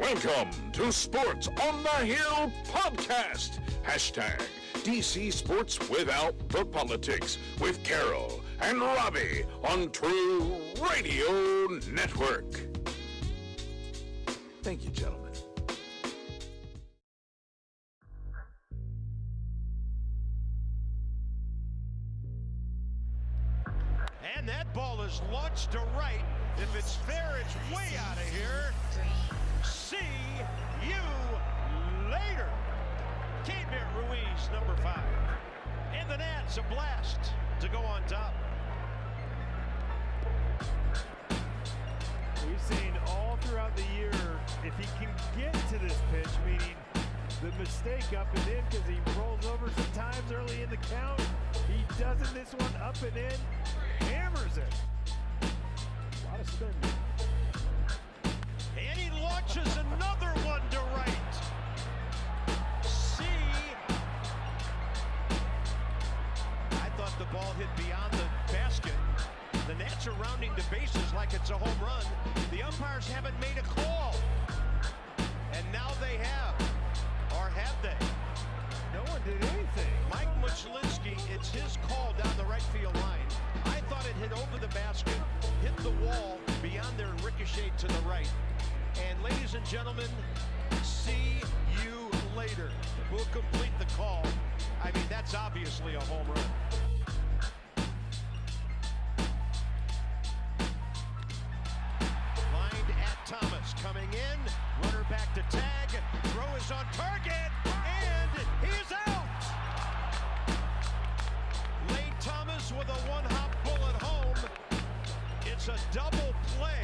Welcome to Sports on the Hill podcast. Hashtag DC Sports Without the Politics with Carol and Robbie on True Radio Network. Thank you, gentlemen. And that ball is launched to right. If it's fair, it's way out of here. See you later. Kate Ruiz, number 5. And the Nats, a blast to go on top. We've seen all throughout the year, if he can get to this pitch, meaning the mistake up and in because he rolls over sometimes early in the count, he doesn't. This one up and in, hammers it. A lot of spin. And he launches another one to right. See, I thought the ball hit beyond the basket. The Nats are rounding the bases like it's a home run. The umpires haven't made a call. And now they have. Or have they? No one did anything. Mike Muchlinski, it's his call down the right field line. I thought it hit over the basket, hit the wall beyond there and ricocheted to the right. And ladies and gentlemen, see you later. We'll complete the call. I mean, that's obviously a home run. Lined at Thomas, coming in, runner back to tag, throw is on target, and he's out! Lane Thomas with a one-hop bullet home. It's a double play.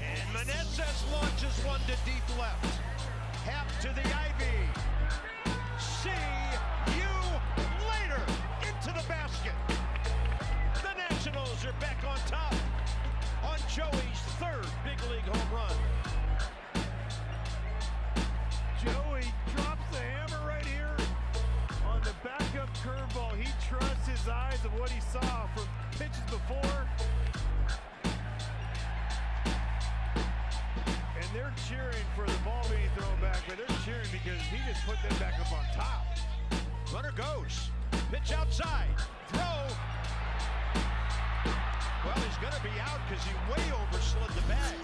And Meneses launches one to deep left. Half to the ivy. See you later. Into the basket. The Nationals are back on top on Joey's 3rd big league home run. Joey drops the hammer right here on the backup curveball. He trusts his eyes of what he saw from pitches before. And they're cheering for the ball being thrown back, but they're cheering because he just put them back up on top. Runner goes. Pitch outside. Throw. Well, he's going to be out because he way overslid the bag.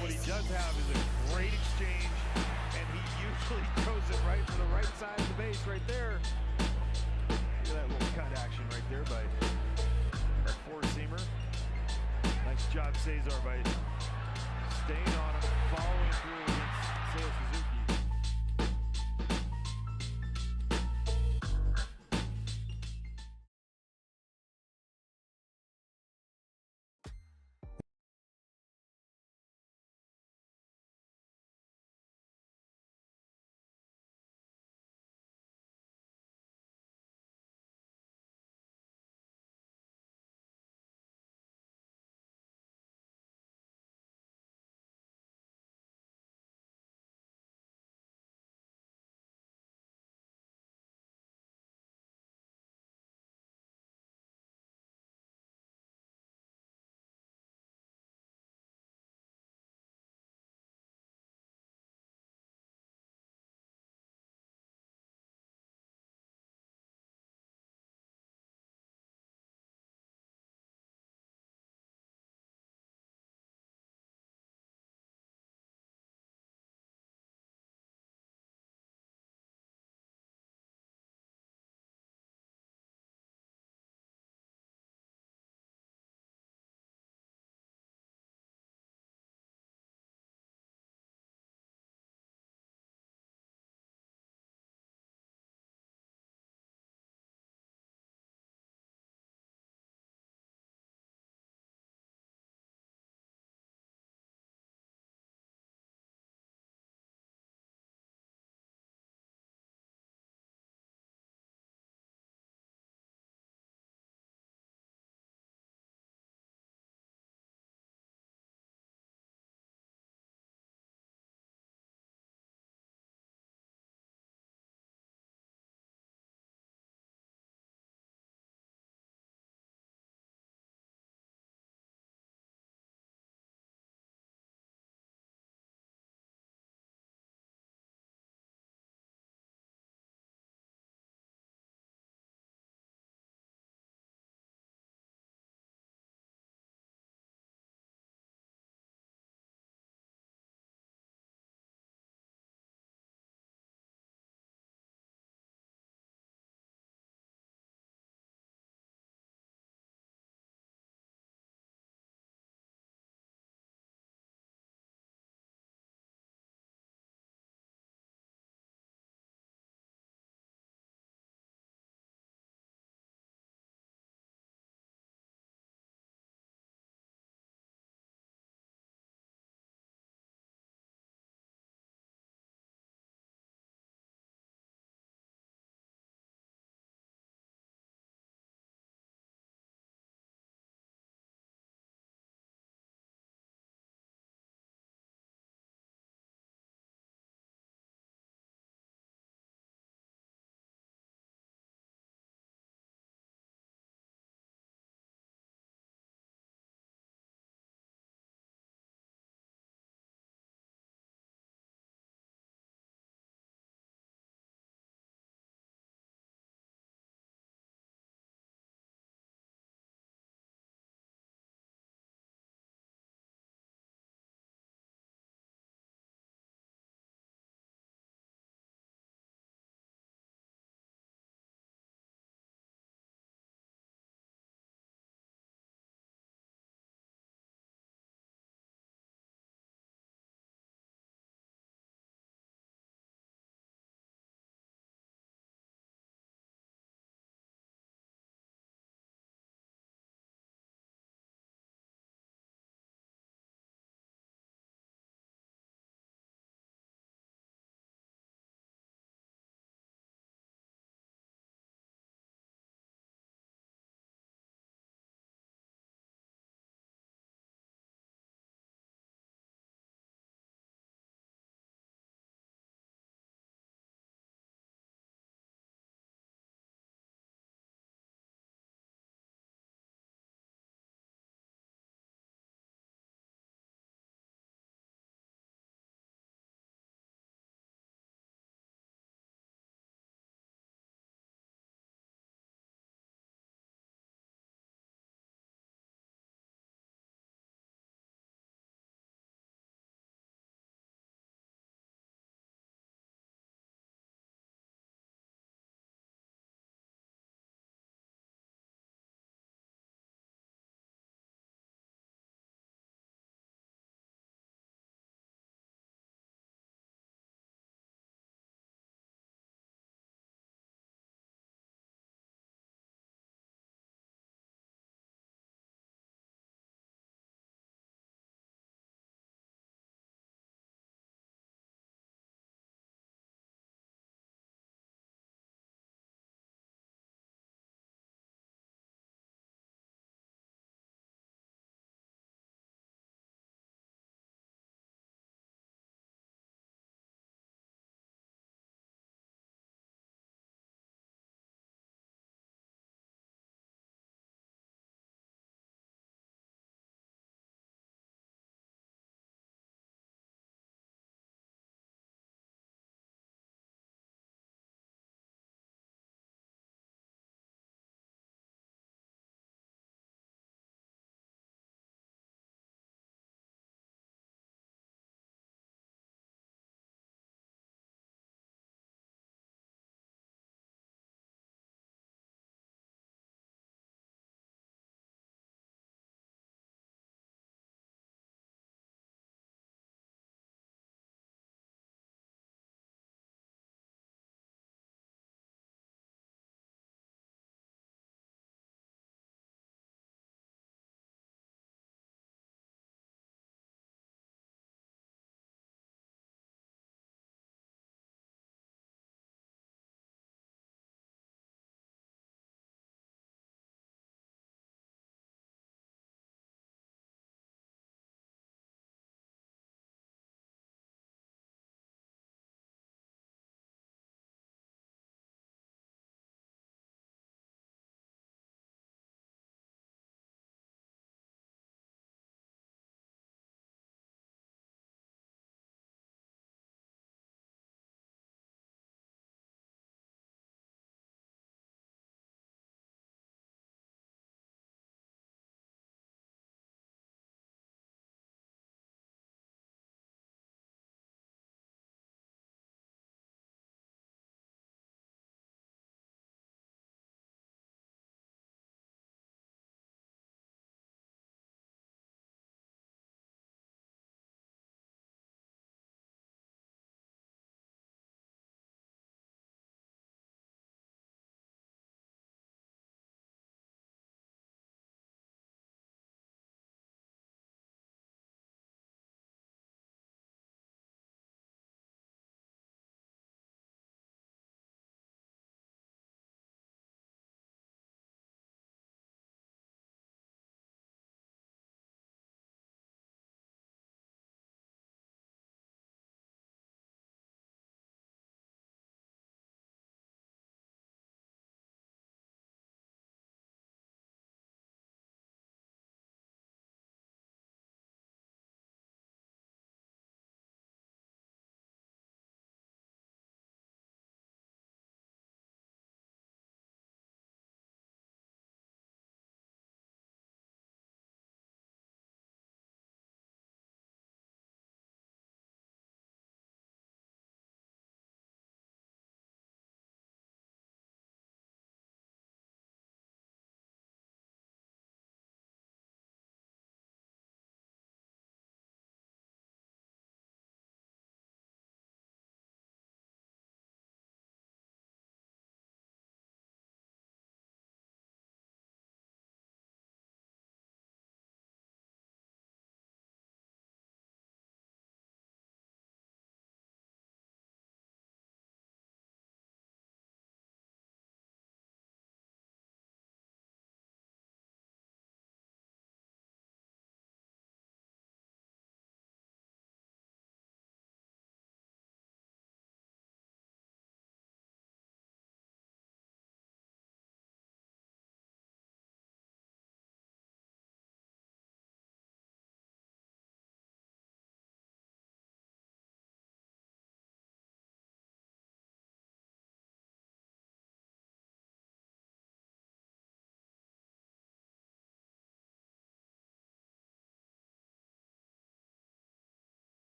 What he does have is a great exchange, and he usually throws it right to the right side of the base right there. Look at that little cut action right there by that four-seamer. Nice job, Cesar, by staying on him, following through against Seiya Suzuki.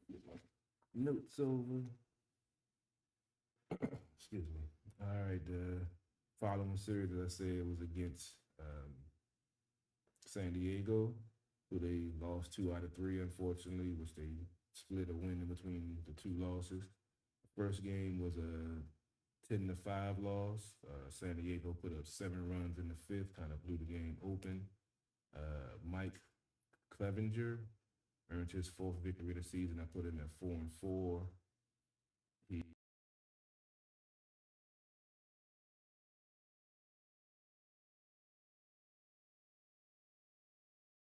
get my notes over. Excuse me. All right, the following series, as I said, was against San Diego, who they lost 2 out of 3, unfortunately, which they split a win in between the two losses. The first game was a 10-5 loss. San Diego put up 7 runs in the fifth, kind of blew the game open. Mike Clevenger earned his 4th victory of the season. I put him at 4-4. He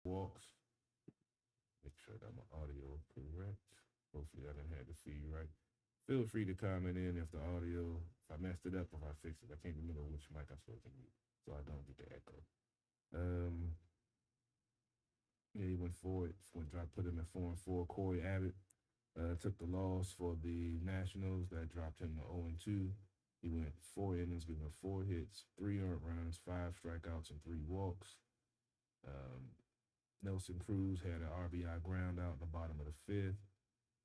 walks. Make sure that my audio is correct. Hopefully I didn't have the feed right. Feel free to comment in if the audio, if I messed it up, if I fixed it. I can't remember which mic I'm supposed to use, so I don't get the echo. Yeah, he went forward. Put him at 4-4. Corey Abbott took the loss for the Nationals. That dropped him to 0-2. He went 4 innings, giving up 4 hits, 3 earned runs, 5 strikeouts, and 3 walks. Nelson Cruz had an RBI ground out in the bottom of the 5th.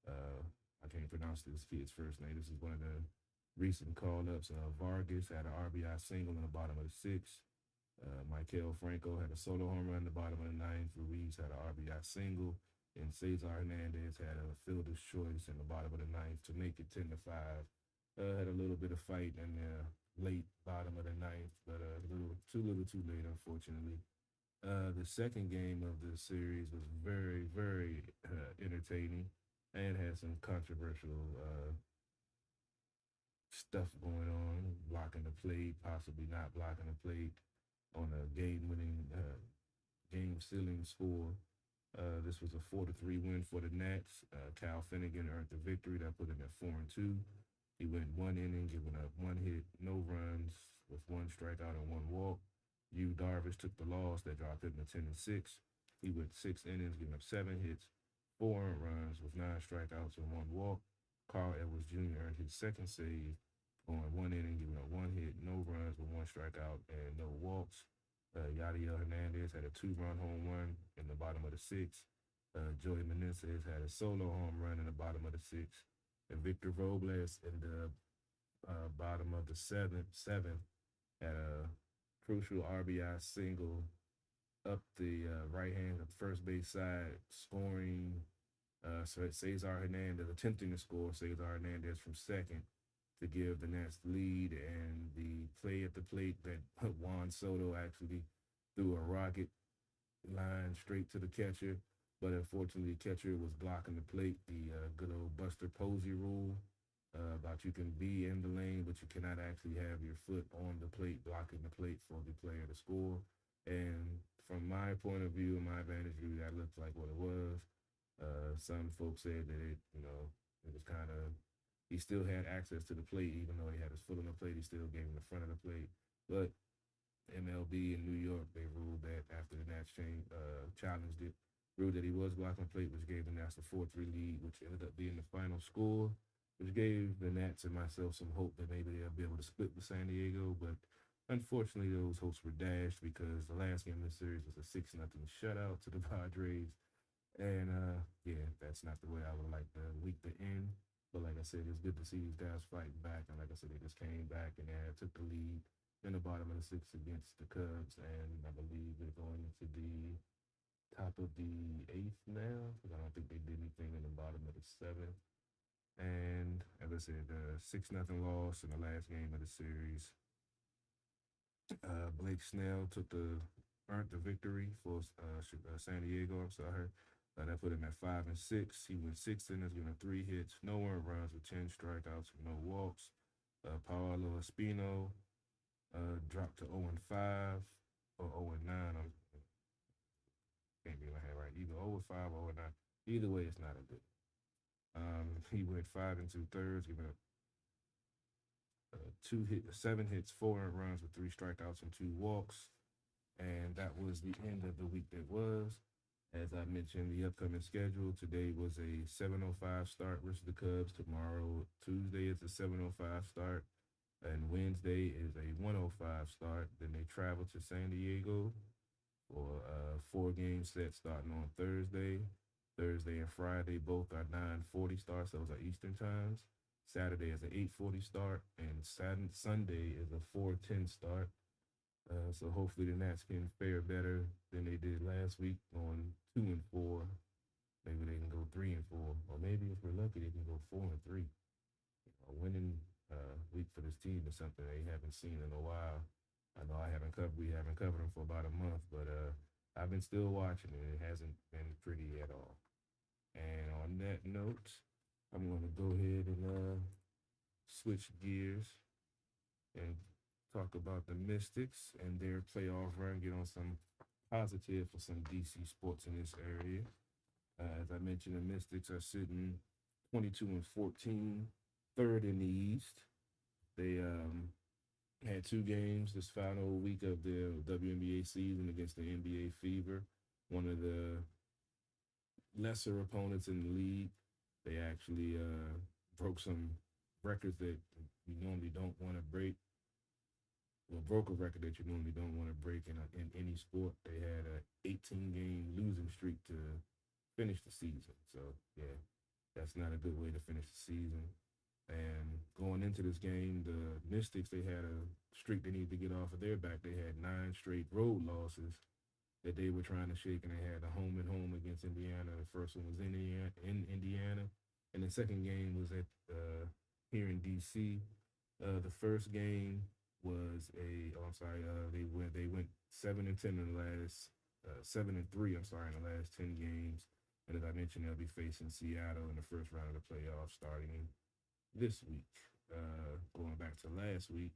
I can't pronounce this kid's first name. This is one of the recent call-ups. Vargas had an RBI single in the bottom of the 6th. Maikel Franco had a solo home run in the bottom of the 9th. Ruiz had an RBI single. And Cesar Hernandez had a fielder's choice in the bottom of the 9th to make it 10-5. Had a little bit of fight in the late bottom of the 9th, but a little too late, unfortunately. The second game of the series was very, very entertaining and had some controversial stuff going on, blocking the plate, possibly not blocking the plate on a game-winning, game-sealing score. This was a 4-3 win for the Nats. Cal Finnegan earned the victory. That put him at 4-2. He went 1 inning, giving up 1 hit, no runs, with 1 strikeout and 1 walk. Yu Darvish took the loss. That dropped him to 10-6. He went 6 innings, giving up 7 hits, 4 earned runs, with 9 strikeouts and 1 walk. Carl Edwards Jr. earned his second save, going 1 inning, giving up 1 hit, no runs, with 1 strikeout and no walks. Yadiel Hernandez had a 2-run home run in the bottom of the 6th. Joey Meneses had a solo home run in the bottom of the 6th. And Victor Robles in the bottom of the 7th had a crucial RBI single up the right hand of first base side, scoring Cesar Hernandez, attempting to score Cesar Hernandez from second to give the Nats the lead. And the play at the plate that Juan Soto actually threw a rocket line straight to the catcher, but unfortunately the catcher was blocking the plate. The good old Buster Posey rule about you can be in the lane, but you cannot actually have your foot on the plate, blocking the plate for the player to score. And from my point of view, my vantage view, that looked like what it was. Some folks said that it was kind of, he still had access to the plate, even though he had his foot on the plate, he still gave him the front of the plate. But MLB in New York, they ruled that after the Nats challenged it, ruled that he was blocking the plate, which gave the Nats a 4-3 lead, which ended up being the final score, which gave the Nats and myself some hope that maybe they'll be able to split with San Diego. But unfortunately, those hopes were dashed because the last game of the series was a 6-0 shutout to the Padres. And yeah, that's not the way I would like the week to end. But like I said, it's good to see these guys fighting back. And like I said, they just came back and they took the lead in the bottom of the 6th against the Cubs. And I believe they're going into the top of the 8th now, because I don't think they did anything in the bottom of the 7th. And as I said, 6-0 loss in the last game of the series. Blake Snell earned the victory for San Diego. I'm sorry. That put him at 5-6. He went 6 innings, giving up 3 hits, no earned runs, with 10 strikeouts and no walks. Paolo Espino dropped to 0-5 or 0-9. Can't be in my head right. Either 0-5 or 0-9. Either way, it's not a good. He went 5 2/3, giving up 7 hits, 4 earned runs, with 3 strikeouts and 2 walks. And that was the end of the week that was. As I mentioned, the upcoming schedule, today was a 7:05 start versus the Cubs. Tomorrow, Tuesday, is a 7:05 start. And Wednesday is a 1:05 start. Then they travel to San Diego for a 4-game set starting on Thursday. Thursday and Friday both are 9:40 starts. Those are Eastern times. Saturday is an 8:40 start, and Sunday is a 4:10 start. So hopefully the Nats can fare better than they did last week, going 2-4. Maybe they can go 3-4, or maybe if we're lucky, they can go 4-3. A winning week for this team is something they haven't seen in a while. I know we haven't covered them for about a month, but I've been still watching it. It hasn't been pretty at all. And on that note, I'm going to go ahead and switch gears and talk about the Mystics and their playoff run, get on some positive for some DC sports in this area. As I mentioned, the Mystics are sitting 22-14, third in the East. They had 2 games this final week of the WNBA season against the NBA Fever, one of the lesser opponents in the league. They actually broke some records that you normally don't want to break. Well, broke a record that you normally don't want to break in any sport. They had a 18-game losing streak to finish the season. So, yeah, that's not a good way to finish the season. And going into this game, the Mystics, they had a streak they needed to get off of their back. They had 9 straight road losses that they were trying to shake, and they had a home and home against Indiana. The first one was in Indiana, and the second game was at here in DC. The first game was they went 7-10 in the last 7-3. I'm sorry, in the last 10 games. And as I mentioned, they'll be facing Seattle in the first round of the playoffs starting this week. Going back to last week,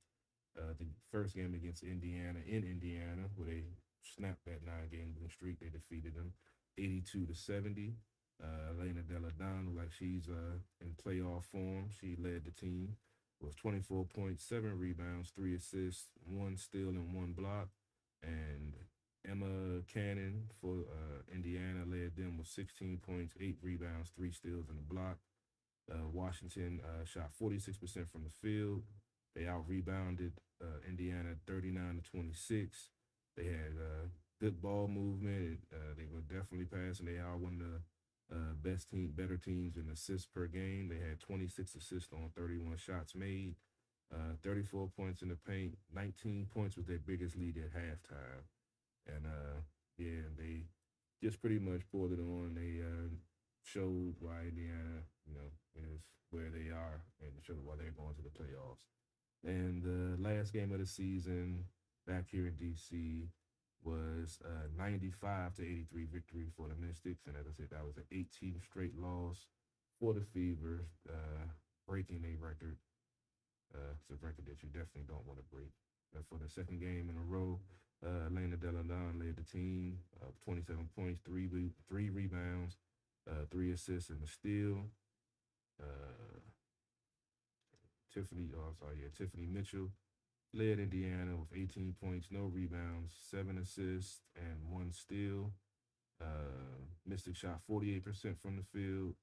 the first game against Indiana in Indiana, where they snapped that 9-game win streak, they defeated them 82-70. Elena Deladon, like she's in playoff form. She led the team with 24 points, 7 rebounds, 3 assists, 1 steal, and 1 block. And Emma Cannon for Indiana led them with 16 points, 8 rebounds, 3 steals, and a block. Washington shot 46% from the field. They out-rebounded Indiana 39-26. They had good ball movement. They were definitely passing. They are one of the better teams in assists per game. They had 26 assists on 31 shots made, 34 points in the paint. 19 points was their biggest lead at halftime. And, they just pretty much poured it on. They showed why Indiana, is where they are, and showed why they're going to the playoffs. And the last game of the season back here in D.C. was 95-83 victory for the Mystics. And as I said, that was an 18 straight loss for the Fever, breaking a record. It's a record that you definitely don't want to break. For the second game in a row, Elena Deladon led the team, 27 points, 3 rebounds, 3 assists, and a steal. Tiffany Mitchell led Indiana with 18 points, no rebounds, 7 assists, and 1 steal. Mystic shot 48% from the field.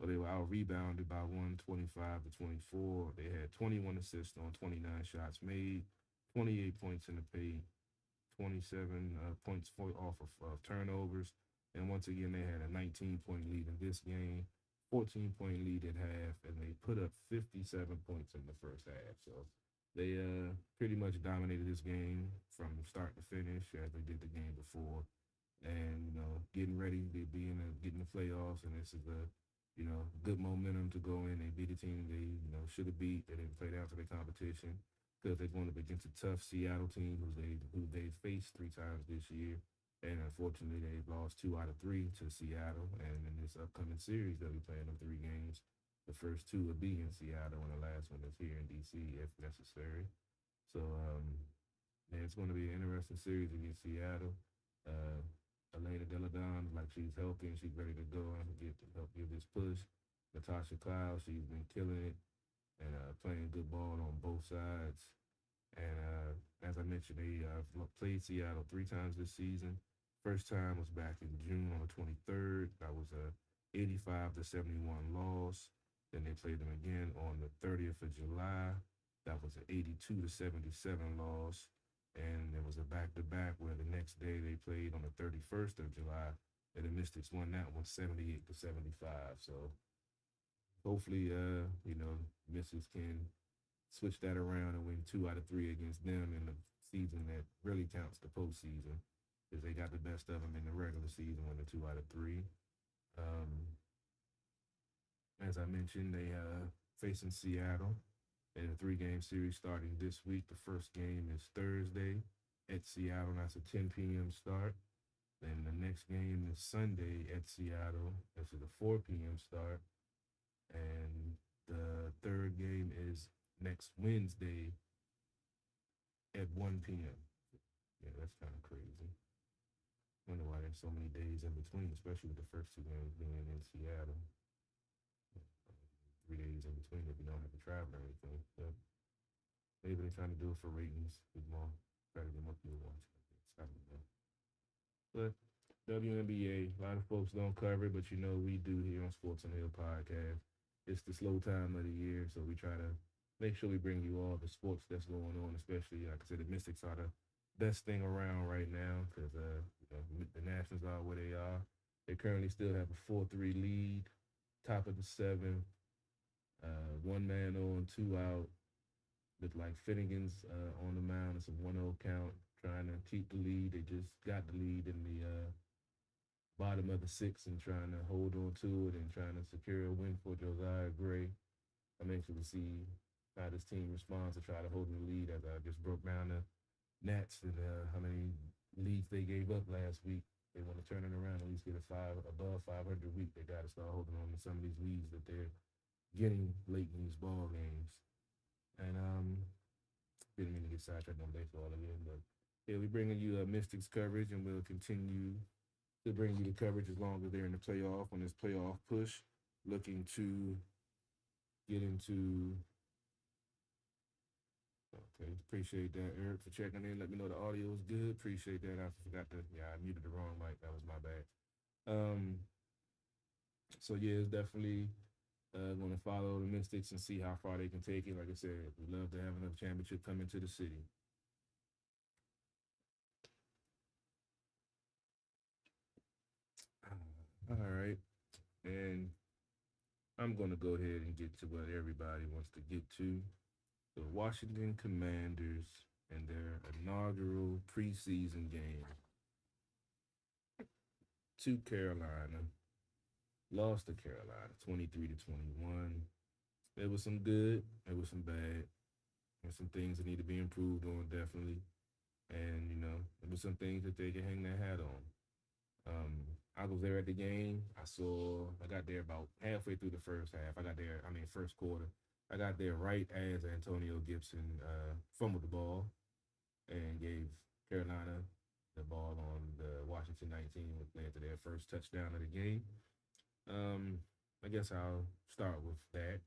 They were out-rebounded by 125-24. They had 21 assists on 29 shots made, 28 points in the paint, 27 points off of turnovers. And once again, they had a 19-point lead in this game, 14-point lead at half, and they put up 57 points in the first half. So they pretty much dominated this game from start to finish as they did the game before. And, getting ready to get in the playoffs, and this is good momentum to go in. They beat a team they, should have beat. They didn't play down to the competition because they're going up against a tough Seattle team who they faced 3 times this year. And unfortunately, they've lost 2 out of 3 to Seattle. And in this upcoming series, they'll be playing them 3 games. The first 2 will be in Seattle, and the last one is here in D.C. if necessary. So, it's going to be an interesting series against Seattle. Elena Deladon, like she's healthy and she's ready to go and help give this push. Natasha Cloud, she's been killing it and playing good ball on both sides. And as I mentioned, they played Seattle 3 times this season. First time was back in June on the 23rd. That was a 85-71 loss. Then they played them again on the 30th of July. That was an 82-77 loss. And there was a back-to-back where the next day they played on the 31st of July, and the Mystics won that one 78-75. So hopefully, Mystics can switch that around and win 2 out of 3 against them in the season that really counts, the postseason, because they got the best of them in the regular season, winning 2 out of 3. As I mentioned, they facing Seattle in a 3-game series starting this week. The first game is Thursday at Seattle. That's a 10 p.m. start. Then the next game is Sunday at Seattle. That's a 4 p.m. start. And the third game is next Wednesday at 1 p.m. Yeah, that's kind of crazy. Wonder why there's so many days in between, especially with the first 2 games being in Seattle. 3 days in between if you don't have to travel or anything. But maybe they're trying to do it for ratings. Try to get more people watching. I don't know. But WNBA, a lot of folks don't cover it, but we do here on Sports on the Hill podcast. It's the slow time of the year, so we try to make sure we bring you all the sports that's going on, especially, like I said, the Mystics are the best thing around right now because the Nationals are where they are. They currently still have a 4-3 lead, top of the 7th. 1 man on, 2 out. Look like Finnegan's on the mound. It's a 1-0 count, trying to keep the lead. They just got the lead in the bottom of the 6th and trying to hold on to it and trying to secure a win for Josiah Gray. I'm anxious to see how this team responds to try to hold the lead, as I just broke down the Nats and how many leads they gave up last week. They want to turn it around, at least get above 500 week. They got to start holding on to some of these leads that they're getting late in these ball games. And didn't mean to get sidetracked on baseball again, but yeah, we're bringing you Mystics coverage, and we'll continue to bring you the coverage as long as they're in the playoff, on this playoff push, looking to get into. Okay, appreciate that, Eric, for checking in. Let me know the audio is good. Appreciate that. I muted the wrong mic. That was my bad. So yeah, it's definitely going to follow the Mystics and see how far they can take it. Like I said, we'd love to have another championship come into the city. All right. And I'm going to go ahead and get to what everybody wants to get to. The Washington Commanders and their inaugural preseason game to Carolina. Lost to Carolina, 23-21. There was some good, there was some bad, and some things that need to be improved on, definitely. And, there was some things that they can hang their hat on. I was there at the game. I got there about halfway through the first half. First quarter. I got there right as Antonio Gibson fumbled the ball and gave Carolina the ball on the Washington 19, which led to their first touchdown of the game. I guess I'll start with that.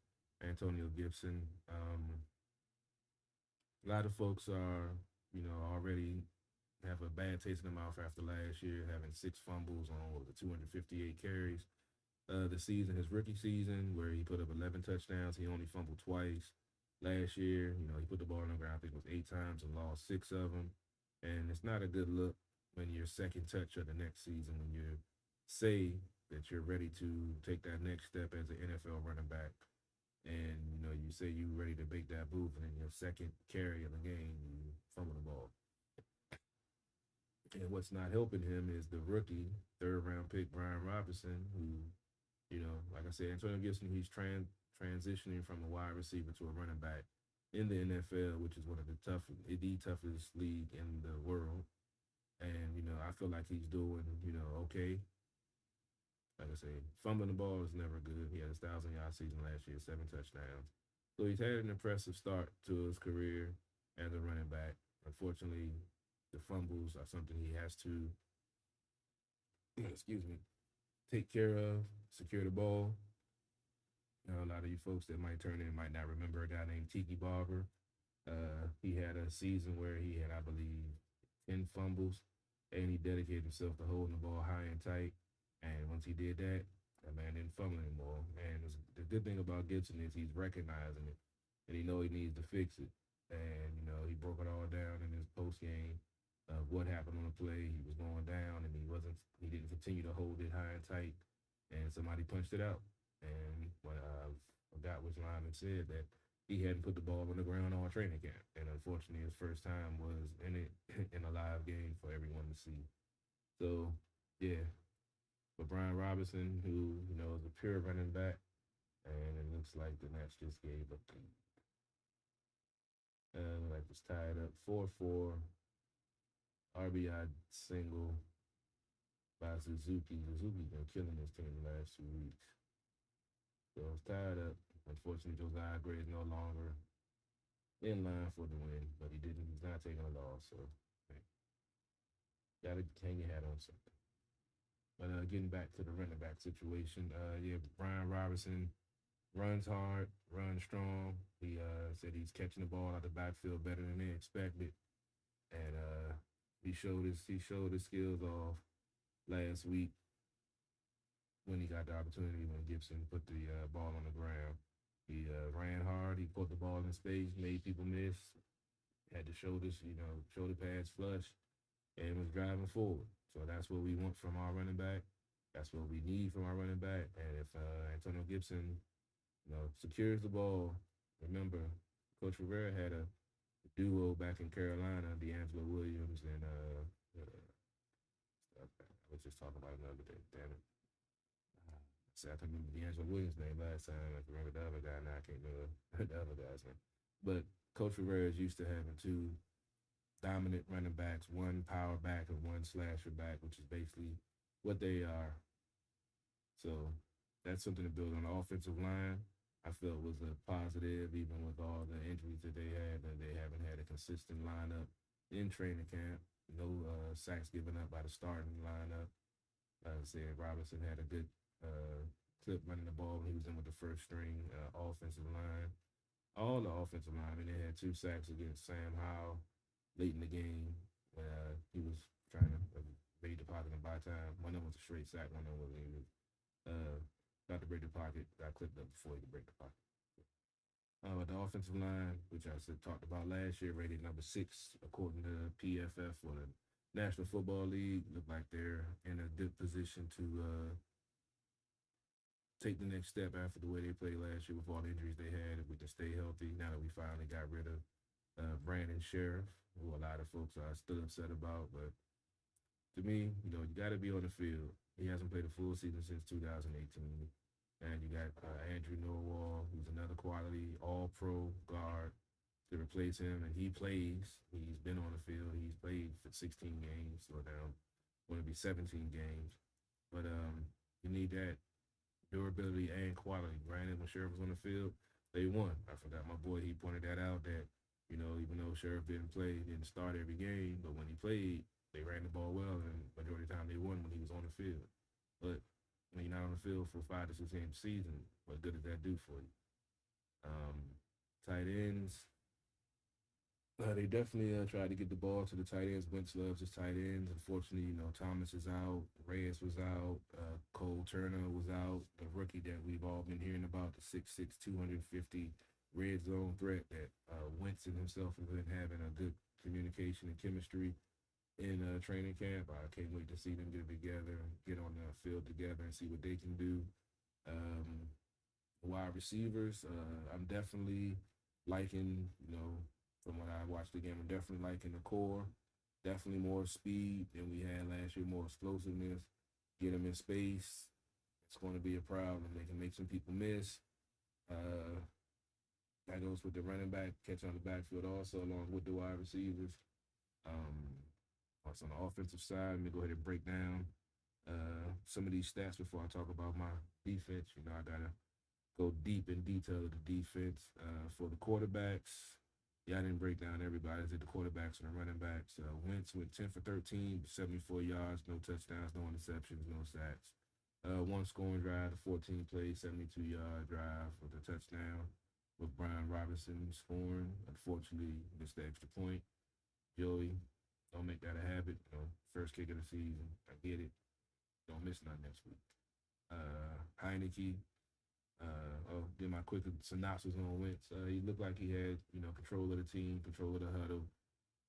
Antonio Gibson. A lot of folks are, already have a bad taste in their mouth after last year, having 6 fumbles on 258 carries. The season, his rookie season, where he put up 11 touchdowns, he only fumbled twice. Last year, he put the ball on the ground, I think it was 8 times, and lost 6 of them. And it's not a good look when your second touch of the next season, when you say that you're ready to take that next step as an NFL running back, and you say you're ready to make that move, and in your second carry of the game, you fumble the ball. And what's not helping him is the rookie, 3rd-round pick, Brian Robinson, who, like I said, Antonio Gibson, he's transitioning from a wide receiver to a running back in the NFL, which is one of the toughest league in the world. And, I feel like he's doing, okay. Like I say, fumbling the ball is never good. He had a 1,000-yard season last year, 7 touchdowns. So he's had an impressive start to his career as a running back. Unfortunately, the fumbles are something he has to, take care of, secure the ball. A lot of you folks that might turn in might not remember a guy named Tiki Barber. He had a season where he had, I believe, 10 fumbles, and he dedicated himself to holding the ball high and tight. And once he did that man didn't fumble anymore. And the good thing about Gibson is he's recognizing it, and he knows he needs to fix it. And, he broke it all down in his post game of what happened on the play. He was going down and he didn't continue to hold it high and tight, and somebody punched it out. And when I forgot which lineman said that he hadn't put the ball on the ground all training camp. And unfortunately, his first time was in it in a live game for everyone to see. So, yeah, for Brian Robinson, who, is a pure running back, and it looks like the Nats just gave up the like it's tied up 4-4. RBI single by Suzuki. Suzuki's been killing this team the last 2 weeks. So it's tied up. Unfortunately, Josiah Gray is no longer in line for the win, but he's not taking a loss. So, hey, gotta hang your hat on something. But getting back to the running back situation, Brian Robinson runs hard, runs strong. He said he's catching the ball out the backfield better than they expected, and he showed his skills off last week when he got the opportunity when Gibson put the ball on the ground. He ran hard. He put the ball in space, made people miss. Had the shoulders, shoulder pads flush, and was driving forward. So that's what we want from our running back. That's what we need from our running back. And if Antonio Gibson, secures the ball, remember, Coach Rivera had a duo back in Carolina, D'Angelo Williams and I was just talking about another day. Damn it. I can remember D'Angelo Williams' name last time. I can remember the other guy. Now I can't remember the other guy's name. But Coach Rivera is used to having two dominant running backs, one power back and one slasher back, which is basically what they are. So that's something to build on. The offensive line, I felt was a positive, even with all the injuries that they had. And they haven't had a consistent lineup in training camp. No sacks given up by the starting lineup. Like I said, Robinson had a good clip running the ball when he was in with the first string offensive line. All the offensive linemen, they had 2 sacks against Sam Howell late in the game when he was trying to raid the pocket and buy time. One of them was a straight sack, one of them was he was about to break the pocket, got clipped up before he could break the pocket. But the offensive line, which I talked about last year, rated number 6 according to PFF for the National Football League, look like they're in a good position to take the next step after the way they played last year with all the injuries they had. If we can stay healthy, now that we finally got rid of Brandon Sheriff, who a lot of folks are still upset about. But to me, you got to be on the field. He hasn't played a full season since 2018. And you got Andrew Norwell, who's another quality all-pro guard to replace him. And he plays. He's been on the field. He's played for 16 games, so now going to be 17 games. But you need that durability and quality. Granted, when Sheriff was on the field, they won. I forgot my boy, he pointed that out that, even though Sheriff didn't start every game, but when he played, they ran the ball well, and majority of the time they won when he was on the field. But when you're not on the field for 5 to 6 games a season, what good does that do for you? Tight ends, they definitely tried to get the ball to the tight ends. Wentz loves his tight ends. Unfortunately, Thomas is out. Reyes was out. Cole Turner was out. The rookie that we've all been hearing about, the 6'6", 250 red zone threat that Wentz and himself have been having a good communication and chemistry in training camp. I can't wait to see them get together, get on the field together, and see what they can do. Wide receivers, I'm definitely liking, from when I watched the game, I'm definitely liking the core. Definitely more speed than we had last year, more explosiveness. Get them in space. It's going to be a problem. They can make some people miss. That goes with the running back, catch on the backfield also, along with the wide receivers. Also on the offensive side, let me go ahead and break down some of these stats before I talk about my defense. I got to go deep in detail of the defense. For the quarterbacks, I didn't break down everybody. I did the quarterbacks and the running backs. Wentz went 10 for 13, 74 yards, no touchdowns, no interceptions, no sacks. One scoring drive, a 14-play, 72-yard drive with a touchdown, with Brian Robinson scoring. Unfortunately, missed the extra point. Joey, don't make that a habit. First kick of the season. I get it. Don't miss nothing next week. Heineke, I'll give my quick synopsis on Wentz. He looked like he had, control of the team, control of the huddle,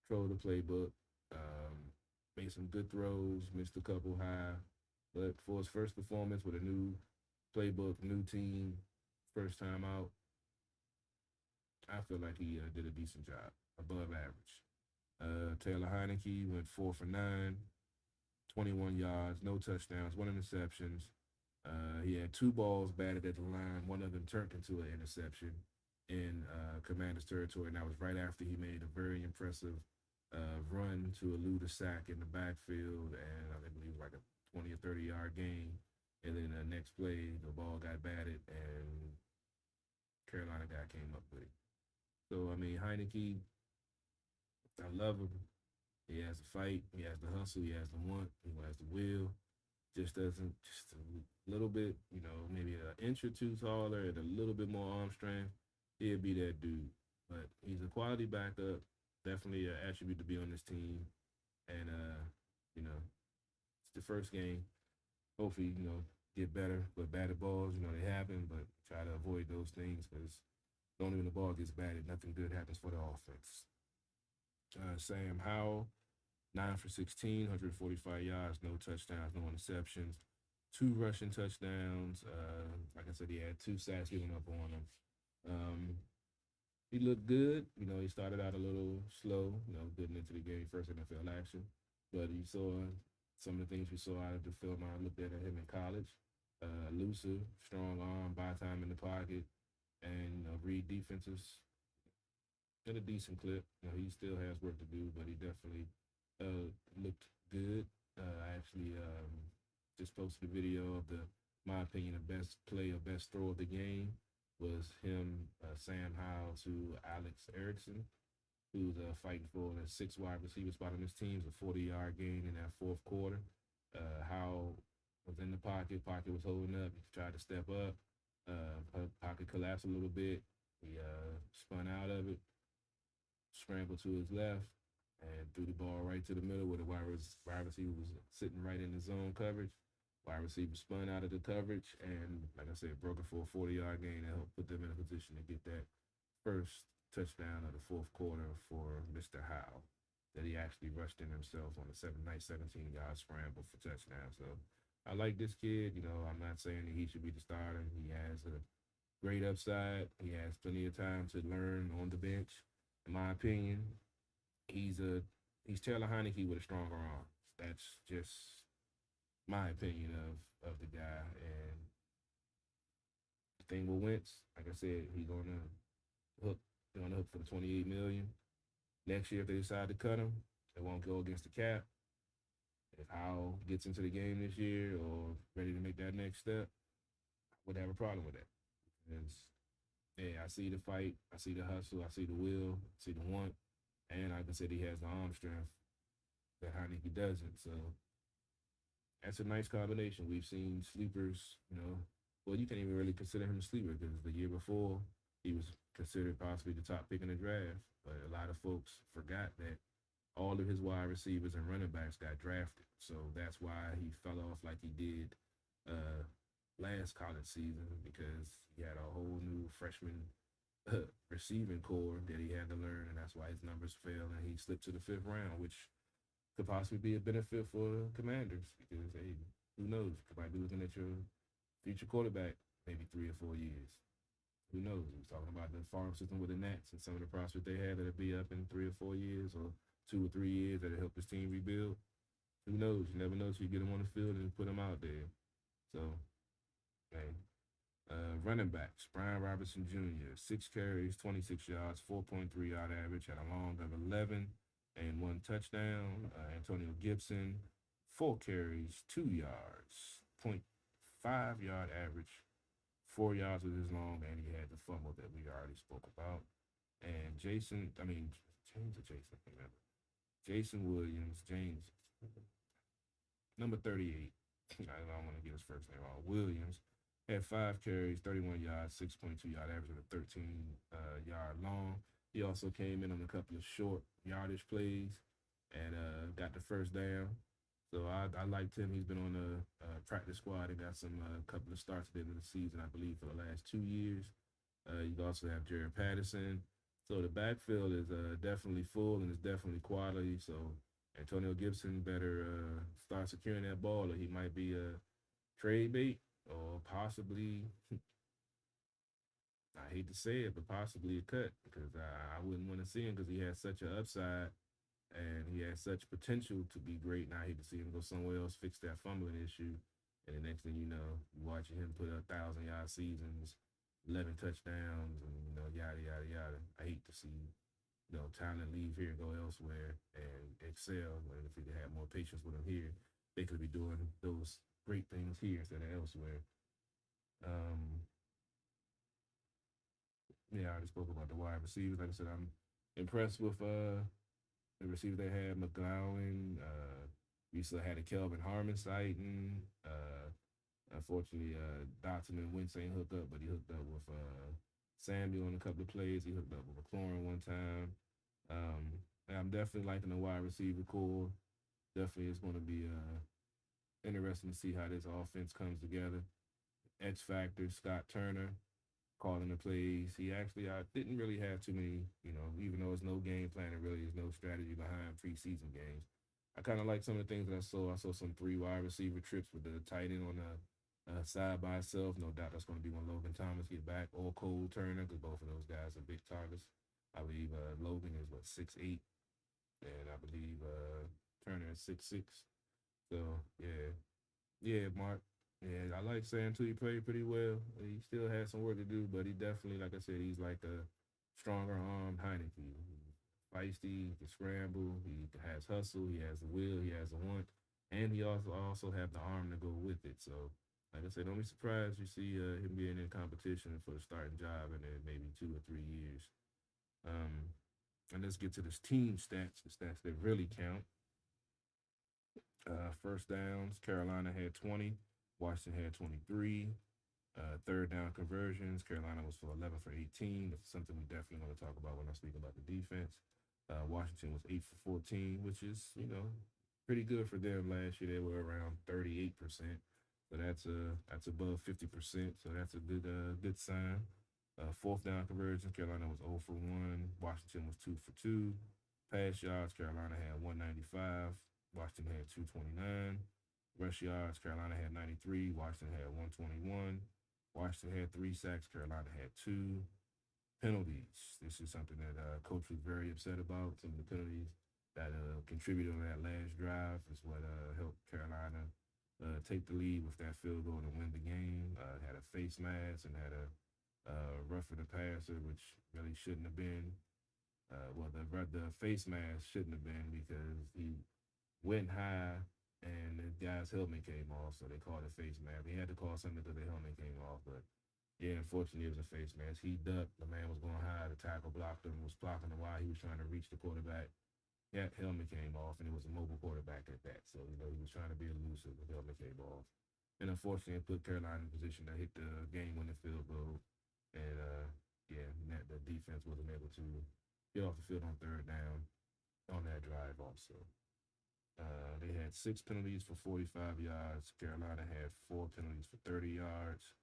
control of the playbook. Made some good throws, missed a couple high. But for his first performance with a new playbook, new team, first time out, I feel like he did a decent job, above average. Taylor Heineke went 4 for 9, 21 yards, no touchdowns, 1 interception. He had 2 balls batted at the line. One of them turned into an interception in Commander's territory, and that was right after he made a very impressive run to elude a sack in the backfield, and I believe it was like a 20 or 30-yard gain. And then the next play, the ball got batted, and Carolina guy came up with it. So, I mean, Heineke, I love him. He has the fight. He has the hustle. He has the want. He has the will. Just a little bit, maybe an inch or two taller and a little bit more arm strength. He'll be that dude. But he's a quality backup. Definitely an attribute to be on this team. And, it's the first game. Hopefully, get better with batted balls. They happen, but try to avoid those things because only when the ball gets batted, nothing good happens for the offense. Sam Howell, 9 for 16, 145 yards, no touchdowns, no interceptions, 2 rushing touchdowns. Like I said, he had 2 sacks given up on him. He looked good. He started out a little slow, getting into the game, first NFL action. But you saw some of the things we saw out of the film I looked at him in college. Looser, strong arm, buy time in the pocket, and read defenses at a decent clip. He still has work to do, but he definitely looked good. I actually just posted a video of my opinion, the best play or best throw of the game was him, Sam Howell to Alex Erickson, who's fighting for the 6th wide receiver spot on his team. It's a 40-yard gain in that 4th quarter. Howell was in the pocket was holding up. He tried to step up. Pocket collapsed a little bit. He spun out of it, scrambled to his left, and threw the ball right to the middle where the wide receiver was sitting right in the zone coverage. Wide receiver spun out of the coverage, and like I said, broke it for a 40-yard gain and helped put them in a position to get that first touchdown of the 4th quarter for Mr. Howell that he actually rushed in himself on a 17-yard scramble for touchdown. So I like this kid. I'm not saying that he should be the starter. He has a great upside. He has plenty of time to learn on the bench. In my opinion, he's Taylor Heineke with a stronger arm. That's just my opinion of the guy. And the thing with Wentz, like I said, he's on the hook for the $28 million. Next year, if they decide to cut him, they won't go against the cap. If Howell gets into the game this year or ready to make that next step, I would have a problem with that. Because, I see the fight, I see the hustle, I see the will, I see the want, and like I said, he has the arm strength that Heineke doesn't. So that's a nice combination. We've seen sleepers, well, you can't even really consider him a sleeper because the year before he was considered possibly the top pick in the draft. But a lot of folks forgot that all of his wide receivers and running backs got drafted. So that's why he fell off like he did last college season, because he had a whole new freshman receiving core that he had to learn, and that's why his numbers fell and he slipped to the 5th round, which could possibly be a benefit for Commanders because, hey, who knows? You might be looking at your future quarterback maybe 3 or 4 years. Who knows? He's talking about the farm system with the Nats and some of the prospects they have that'll be up in 3 or 4 years or 2 or 3 years that'll help his team rebuild. Who knows? You never know till you get him on the field and put him out there. So, running backs, Brian Robinson Jr., 6 carries, 26 yards, 4.3-yard average, had a long of 11 and 1 touchdown. Antonio Gibson, 4 carries, 2 yards, 0.5-yard average, 4 yards with his long, and he had the fumble that we already spoke about. And Jason Williams, number 38. I don't want to get his first name wrong. Williams had 5 carries, 31 yards, 6.2-yard average with a 13-yard long. He also came in on a couple of short yardage plays and got the first down. So I liked him. He's been on the practice squad and got some couple of starts at the end of the season, I believe, for the last 2 years. You also have Jared Patterson. So the backfield is definitely full and it's definitely quality. So Antonio Gibson better start securing that ball, or he might be a trade bait, or possibly, I hate to say it, but possibly a cut, because I wouldn't want to see him, because he has such an upside and he has such potential to be great. And I hate to see him go somewhere else, fix that fumbling issue. And the next thing you know, you're watching him put up 1,000-yard seasons, 11 touchdowns, and, yada, yada, yada. I hate to see, talent leave here and go elsewhere and excel. And if we could have more patience with him here, they could be doing those great things here instead of elsewhere. Yeah, I already spoke about the wide receivers. Like I said, I'm impressed with the receivers they had. McGowan, we still had a Kelvin Harmon sighting. Unfortunately, Dotson and Wentz ain't hooked up, but he hooked up with Samuel on a couple of plays. He hooked up with McLaurin one time. And I'm definitely liking the wide receiver core. Definitely it's going to be interesting to see how this offense comes together. X Factor, Scott Turner, calling the plays. He actually, I didn't really have too many, even though it's no game plan and really there's no strategy behind preseason games. I kind of like some of the things that I saw. I saw some 3 wide receiver trips with the tight end on the side by itself. No doubt that's going to be when Logan Thomas get back, or Cole Turner, because both of those guys are big targets. I believe Logan is 6'8", and I believe Turner is 6'6". So yeah, Mark. Yeah, I like Santu. He played pretty well. He still has some work to do, but he definitely, like I said, he's like a stronger armed Heineke. Feisty, he can scramble, he has hustle, he has the will, he has the want, and he also have the arm to go with it. So, like I said, don't be surprised you see him being in competition for the starting job in maybe 2 or 3 years. And let's get to this team stats, the stats that really count. First downs, Carolina had 20, Washington had 23. Third down conversions, Carolina was for 11 for 18. That's something we definitely want to talk about when I speak about the defense. Washington was 8 for 14, which is, pretty good for them. Last year they were around 38%. So that's above 50%. So that's a good sign. Fourth down conversions, Carolina was 0 for 1. Washington was 2 for 2. Pass yards, Carolina had 195. Washington had 229. Rush yards, Carolina had 93. Washington had 121. Washington had 3 sacks. Carolina had 2. Penalties. This is something that coach was very upset about. Some of the penalties that contributed on that last drive is what helped Carolina take the lead with that field goal to win the game. Had a face mask and had a roughing the passer, which really shouldn't have been. The face mask shouldn't have been, because he went high and the guy's helmet came off, so they called it face mask. They had to call something because the helmet came off, but yeah, unfortunately it was a face mask. He ducked, the man was going high, the tackle blocked him, was blocking him while he was trying to reach the quarterback. That helmet came off, and it was a mobile quarterback at that, so he was trying to be elusive, the helmet came off. And unfortunately it put Carolina in a position to hit the game-winning field goal, and the defense wasn't able to get off the field on third down on that drive also. They had 6 penalties for 45 yards. Carolina had 4 penalties for 30 yards.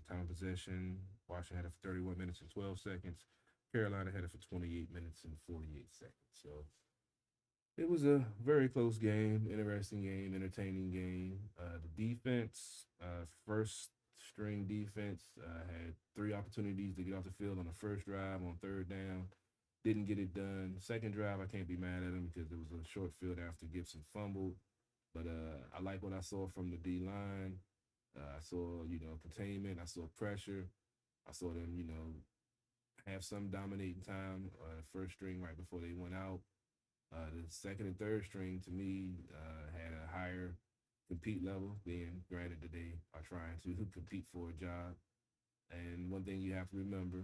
Time of possession, Washington had it for 31 minutes and 12 seconds. Carolina had it for 28 minutes and 48 seconds. So it was a very close game, interesting game, entertaining game. The defense, first string defense, had 3 opportunities to get off the field on the first drive on third down. Didn't get it done. Second drive, I can't be mad at him because it was a short field after Gibson fumbled. But I like what I saw from the D-line. I saw, containment. I saw pressure. I saw them, have some dominating time. First string right before they went out. The second and third string, to me, had a higher compete level, being granted that they are trying to compete for a job. And one thing you have to remember,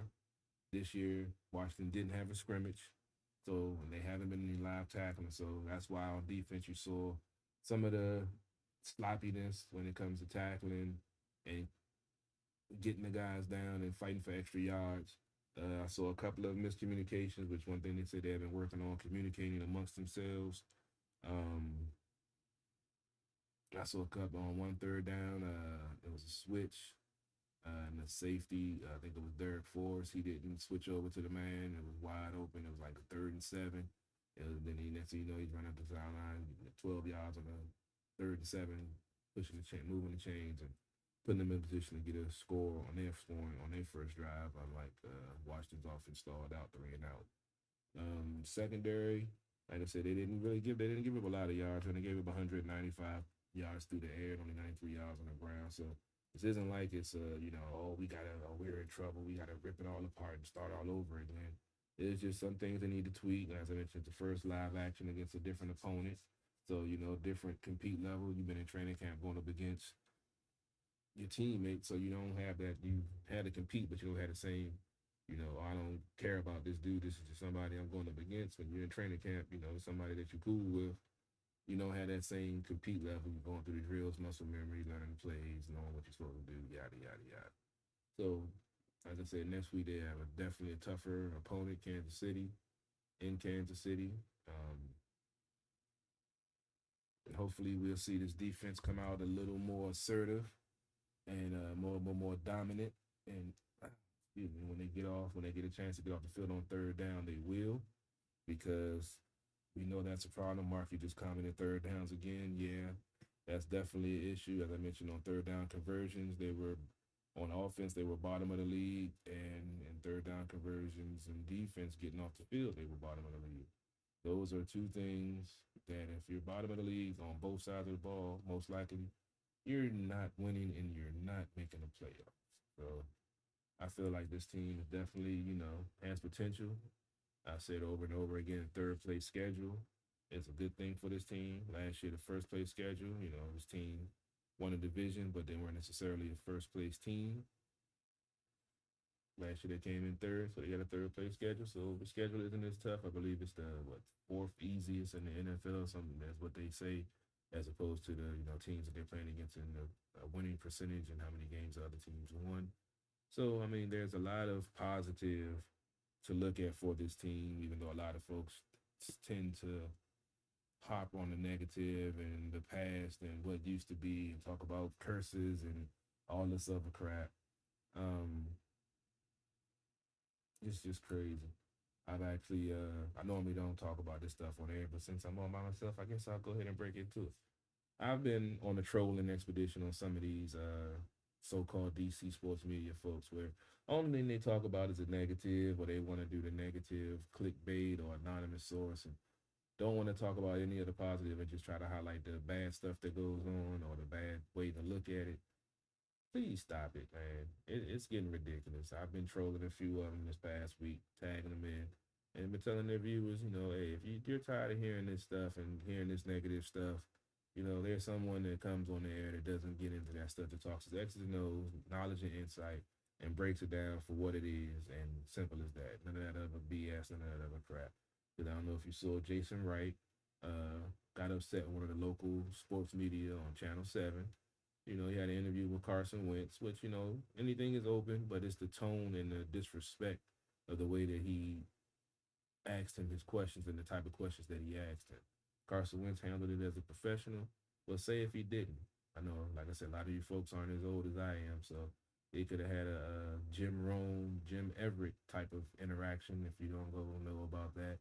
this year, Washington didn't have a scrimmage, so they haven't been any live tackling. So that's why on defense you saw some of the sloppiness when it comes to tackling and getting the guys down and fighting for extra yards. I saw a couple of miscommunications, which one thing they said they have been working on, communicating amongst themselves. I saw a couple on 1 3rd down. It was a switch. And the safety, I think it was Derek Forrest. He didn't switch over to the man. It was wide open. It was like a 3rd and 7. Then next thing you know, he's running up the sideline, 12 yards on a 3rd and 7, pushing the chain, moving the chains, and putting them in position to get a score on their scoring on their first drive. Unlike Washington's offense stalled out 3 and out. Secondary, like I said, they didn't give up a lot of yards, and they gave up 195 yards through the air, and only 93 yards on the ground. So this isn't like it's we're in trouble, we gotta rip it all apart and start all over again. It's just some things they need to tweak. As I mentioned, the first live action against a different opponent, so different compete level. You've been in training camp going up against your teammates, so you don't have that. You had to compete, but you don't have the same. I don't care about this dude. This is just somebody I'm going up against. When you're in training camp, somebody that you're cool with. You don't have that same compete level. You're going through the drills, muscle memory, learning the plays, knowing what you're supposed to do, yada, yada, yada. So, as I said, next week they have definitely a tougher opponent, Kansas City, in Kansas City. And hopefully we'll see this defense come out a little more assertive and more dominant. And when they get a chance to get off the field on 3rd down, they will, because we know that's a problem. Mark, you just commented 3rd downs again. Yeah, that's definitely an issue. As I mentioned, on 3rd down conversions, they were on offense, they were bottom of the league, and in 3rd down conversions and defense getting off the field, they were bottom of the league. Those are two things that if you're bottom of the league on both sides of the ball, most likely you're not winning and you're not making the playoffs. So I feel like this team is definitely, has potential. I said over and over again, 3rd place schedule is a good thing for this team. Last year, the 1st place schedule, this team won a division, but they weren't necessarily a 1st place team. Last year they came in 3rd, so they got a 3rd place schedule. So the schedule isn't as tough. I believe it's the 4th easiest in the NFL. Something that's what they say, as opposed to the teams that they're playing against in the winning percentage and how many games the other teams won. So I mean, there's a lot of positive to look at for this team, even though a lot of folks tend to hop on the negative and the past and what used to be and talk about curses and all this other crap. It's just crazy. I normally don't talk about this stuff on air, but since I'm on by myself, I guess I'll go ahead and break into it. I've been on a trolling expedition on some of these so-called DC sports media folks, where only thing they talk about is a negative, or they want to do the negative clickbait or anonymous source, and don't want to talk about any of the positive and just try to highlight the bad stuff that goes on or the bad way to look at it. Please stop it, man. It's getting ridiculous. I've been trolling a few of them this past week, tagging them in, and been telling their viewers, hey, if you're tired of hearing this stuff and hearing this negative stuff, there's someone that comes on the air that doesn't get into that stuff, that talks X's and O's, knowledge and insight, and breaks it down for what it is, and simple as that. None of that other BS, none of that other crap. Because I don't know if you saw Jason Wright got upset with one of the local sports media on Channel 7. He had an interview with Carson Wentz, which, anything is open, but it's the tone and the disrespect of the way that he asked him his questions and the type of questions that he asked him. Carson Wentz handled it as a professional. Well, say if he didn't. I know, like I said, a lot of you folks aren't as old as I am, so they could have had a Jim Rome, Jim Everett type of interaction. If you don't go know about that,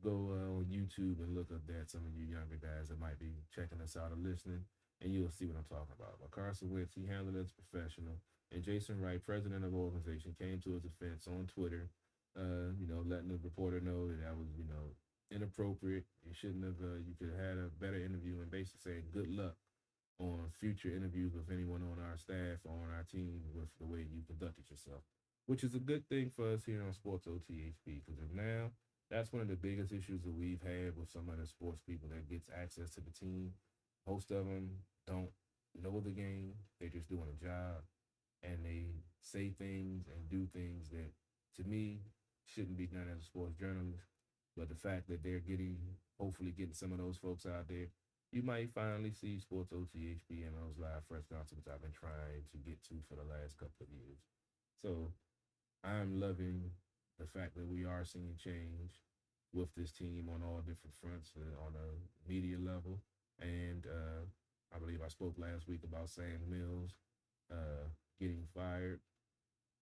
go on YouTube and look up that. Some of you younger guys that might be checking us out or listening, and you'll see what I'm talking about. But Carson Wentz, he handled it as a professional. And Jason Wright, president of the organization, came to his defense on Twitter, letting the reporter know that was, inappropriate. You shouldn't have, you could have had a better interview, and basically saying good luck on future interviews with anyone on our staff or on our team with the way you conducted yourself, which is a good thing for us here on Sports OTHP, because now that's one of the biggest issues that we've had with some of the sports people that gets access to the team. Most of them don't know the game. They're just doing a job, and they say things and do things that, to me, shouldn't be done as a sports journalist. But the fact that they're hopefully getting some of those folks out there, you might finally see Sports OTHP and those live press conferences I've been trying to get to for the last couple of years. So I'm loving the fact that we are seeing change with this team on all different fronts, on a media level and I believe I spoke last week about Sam Mills getting fired.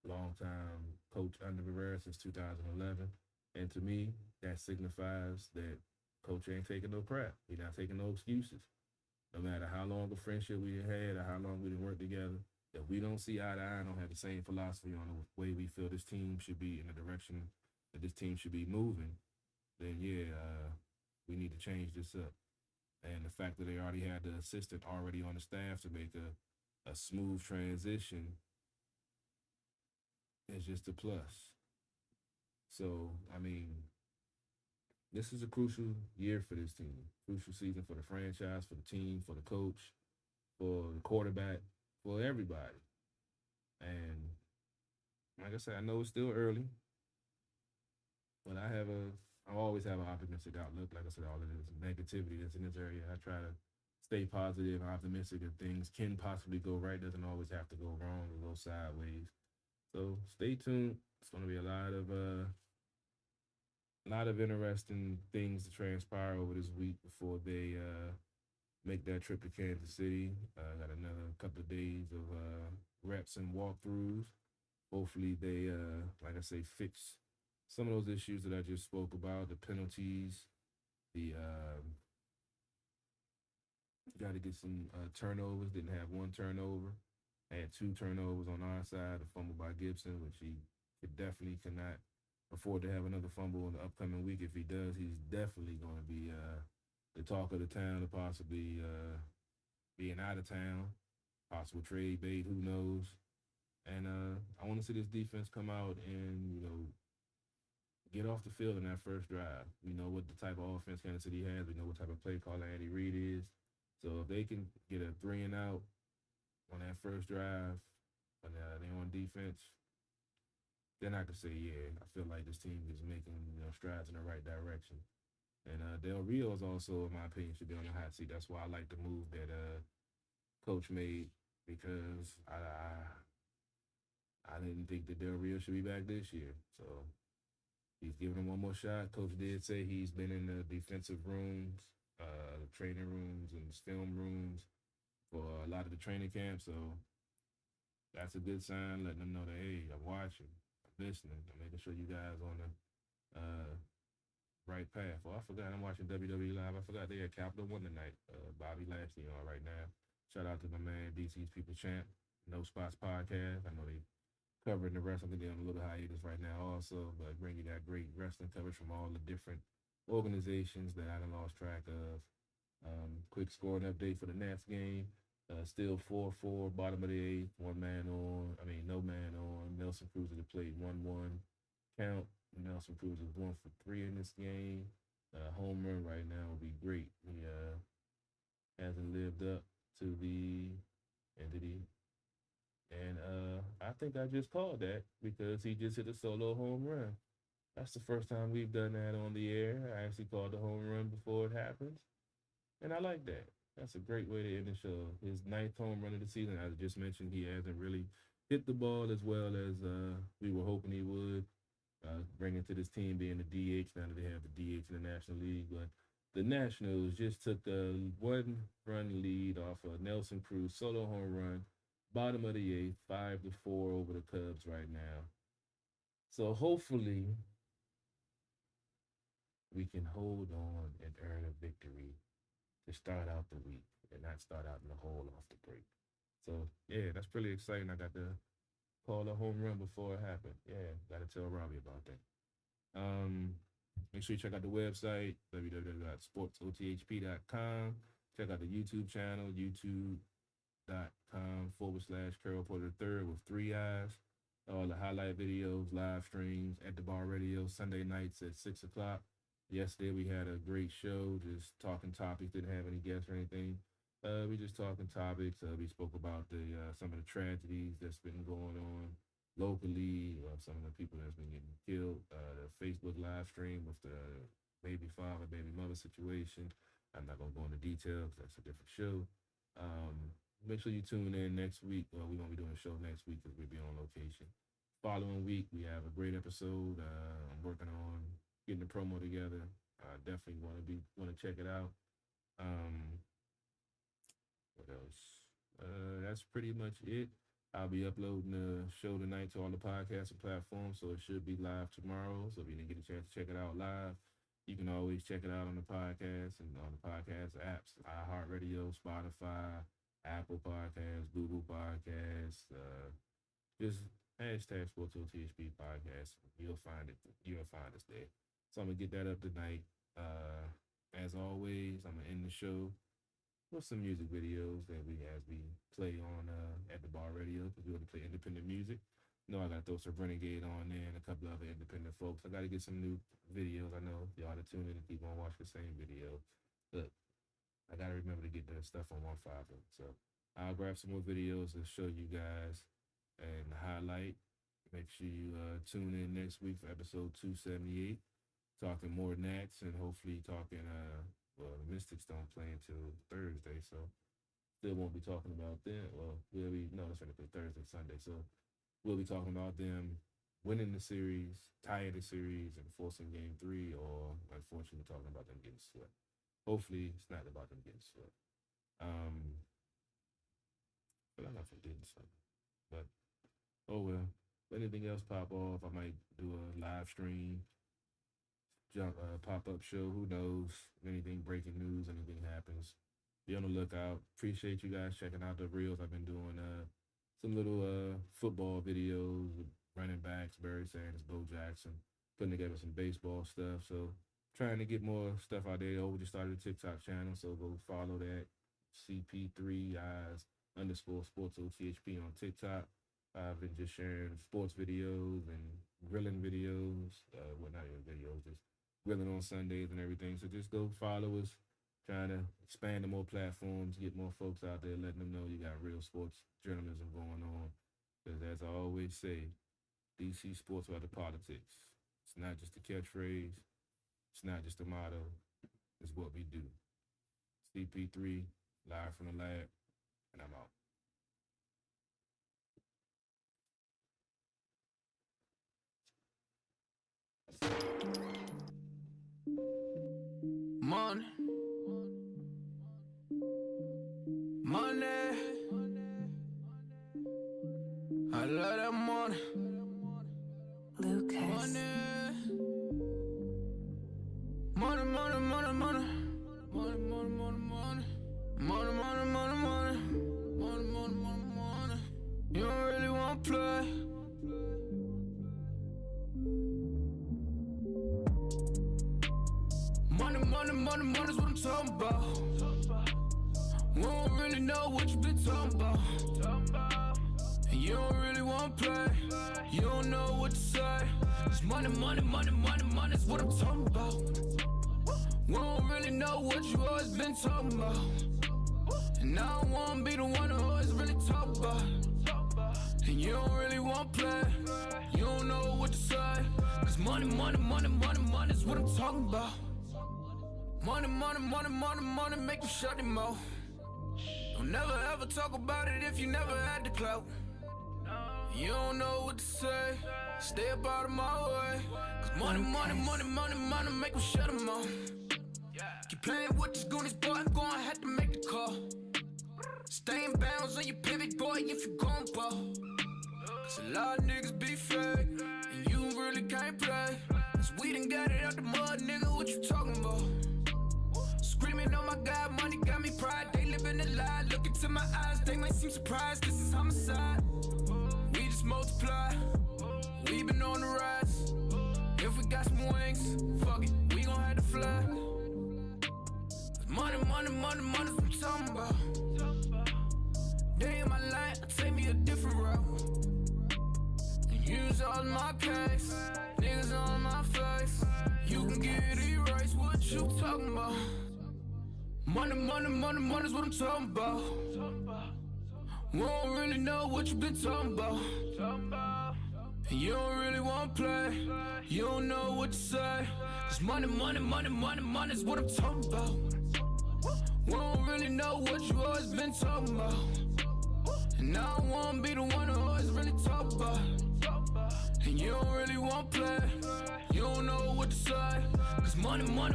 Long time coach under Rivera since 2011. And to me, that signifies that coach ain't taking no crap. He not taking no excuses. No matter how long a friendship we had or how long we didn't work together, if we don't see eye to eye, don't have the same philosophy on the way we feel this team should be in the direction that this team should be moving, then we need to change this up. And the fact that they already had the assistant already on the staff to make a smooth transition is just a plus. So, I mean, this is a crucial year for this team. Crucial season for the franchise, for the team, for the coach, for the quarterback, for everybody. And like I said, I know it's still early, but I always have an optimistic outlook. Like I said, all of this negativity that's in this area, I try to stay positive and optimistic that things can possibly go right. Doesn't always have to go wrong or go sideways. So stay tuned. It's going to be a lot of interesting things to transpire over this week before they make that trip to Kansas City. Got another couple of days of reps and walkthroughs. Hopefully they, like I say, fix some of those issues that I just spoke about, the penalties, the got to get some turnovers. Didn't have one turnover. Had two turnovers on our side, a fumble by Gibson, which he cannot afford to have another fumble in the upcoming week. If he does, he's definitely going to be the talk of the town, or possibly being out of town, possible trade bait, who knows. And I want to see this defense come out and, get off the field in that first drive. We know what the type of offense Kansas City has. We know what type of play caller Andy Reid is. So if they can get a 3-and-out on that first drive, and they're on defense, then I could say, yeah, I feel like this team is making strides in the right direction. And Del Rio is also, in my opinion, should be on the hot seat. That's why I like the move that Coach made, because I didn't think that Del Rio should be back this year. So he's giving him one more shot. Coach did say he's been in the defensive rooms, the training rooms, and film rooms for a lot of the training camp. So that's a good sign, letting them know that, hey, I'm watching, I'm listening, I'm making sure you guys on the right path. Oh, I forgot I'm watching WWE Live. I forgot they had Capital One tonight. Bobby Lashley on right now. Shout out to my man, DC's People Champ, No Spots Podcast. I know they covering the rest. I think they're on a little hiatus right now also, but bringing that great wrestling coverage from all the different organizations that I done lost track of. Quick scoring update for the Nats game. Still 4-4, bottom of the eighth, no man on. Nelson Cruz at the plate, 1-1 count. Nelson Cruz is 1 for 3 in this game. Home run right now would be great. He hasn't lived up to the entity. And I think I just called that because he just hit a solo home run. That's the first time we've done that on the air. I actually called the home run before it happens. And I like that. That's a great way to end the show. His 9th home run of the season. As I just mentioned, he hasn't really hit the ball as well as we were hoping he would. Bringing to this team being the DH, now that they have the DH in the National League. But the Nationals just took a 1-run lead off of Nelson Cruz solo home run. Bottom of the 8th, 5-4 over the Cubs right now. So hopefully we can hold on and earn a victory to start out the week and not start out in the hole off the break. So, yeah, that's pretty exciting. I got to call a home run before it happened. Yeah, got to tell Robbie about that. Make sure you check out the website, www.sportsothp.com. Check out the YouTube channel, youtube.com/Carol Porter III with 3 eyes. All the highlight videos, live streams at the Bar Radio, Sunday nights at 6 o'clock. Yesterday we had a great show, just talking topics, didn't have any guests or anything. We just talking topics. We spoke about some of the tragedies that's been going on locally, some of the people that's been getting killed. The Facebook live stream with the baby father, baby mother situation. I'm not going to go into details. That's a different show. Make sure you tune in next week. We're going to be doing a show next week because we'll be on location. Following week, we have a great episode. I'm working on getting the promo together. I definitely want to check it out. What else? That's pretty much it. I'll be uploading the show tonight to all the podcasting platforms, so it should be live tomorrow. So if you didn't get a chance to check it out live, you can always check it out on the podcast and on the podcast apps, iHeartRadio, Spotify, Apple Podcasts, Google Podcasts. Just hashtag SportsOTHP podcast. You'll find it. You'll find us there. So I'm gonna get that up tonight. As always, I'm gonna end the show with some music videos that we play on at the bar radio, because we want to play independent music. You know, I gotta throw some Renegade on there and a couple of other independent folks. I gotta get some new videos. I know y'all to tune in and keep on watching the same video, but I gotta remember to get the stuff on 150. So I'll grab some more videos and show you guys and highlight. Make sure you tune in next week for episode 278, talking more Nats and hopefully talking well, the Mystics don't play until Thursday, so still won't be talking about them. Well, that's going to be Thursday, Sunday. So we'll be talking about them winning the series, tying the series, and forcing game 3, or unfortunately talking about them getting swept. Hopefully it's not about them getting swept. But I'm not forgetting something. But, oh well. If anything else pop off, I might do a live stream, pop-up show. Who knows? If anything, breaking news, anything happens, be on the lookout. Appreciate you guys checking out the reels. I've been doing some little football videos with running backs, Barry Sanders, Bo Jackson, putting together some baseball stuff. So trying to get more stuff out there. We just started a TikTok channel, so go follow that. CP3eyes_SportsOTHP on TikTok. I've been just sharing sports videos and grilling videos. Not even videos, just grilling on Sundays and everything. So just go follow us. Trying to expand to more platforms, get more folks out there, letting them know you got real sports journalism going on. Because as I always say, DC sports are the politics. It's not just a catchphrase. It's not just a motto. It's what we do. CP3, live from the lab, and I'm out. Money, I love that money. Lucas. Money, you don't really wanna play. Money's what I'm talking about. We don't really know what you been talking about. And you don't really wanna play. You don't know what to say. It's money's what I'm talking about. We don't really know what you always been talking about. And I don't wanna be the one who always really talk about. And you don't really wanna play. You don't know what to say. Cause money's what I'm talking about. Money, make you shut him off. Don't never ever talk about it if you never had the clout. You don't know what to say, stay up out of my way. Cause money, make you shut him off. Keep playing with this goonies, boy, I'm gonna have to make the call. Stay in bounds on your pivot, boy, if you gon' ball. Cause a lot of niggas be fake, and you really can't play. Cause we done got it out the mud, nigga, what you talking about? Screaming, oh my God, money got me pride. They living a lie, look into my eyes, they might seem surprised. This is homicide. We just multiply. We been on the rise. If we got some wings, fuck it, we gon' have to fly. Money's what I'm talking about. Day in my life, I take me a different route. And use all my case, niggas on my face. You can get it erased, what you talking about? Money's what I'm talking about. We don't really know what you been talking about. And you don't really wanna play. You don't know what to say. Cause money's what I'm talking about. We don't really know what you always been talking about. And I don't wanna be the one who always really talk about. And you don't really wanna play. You don't know what to say. Cause money's what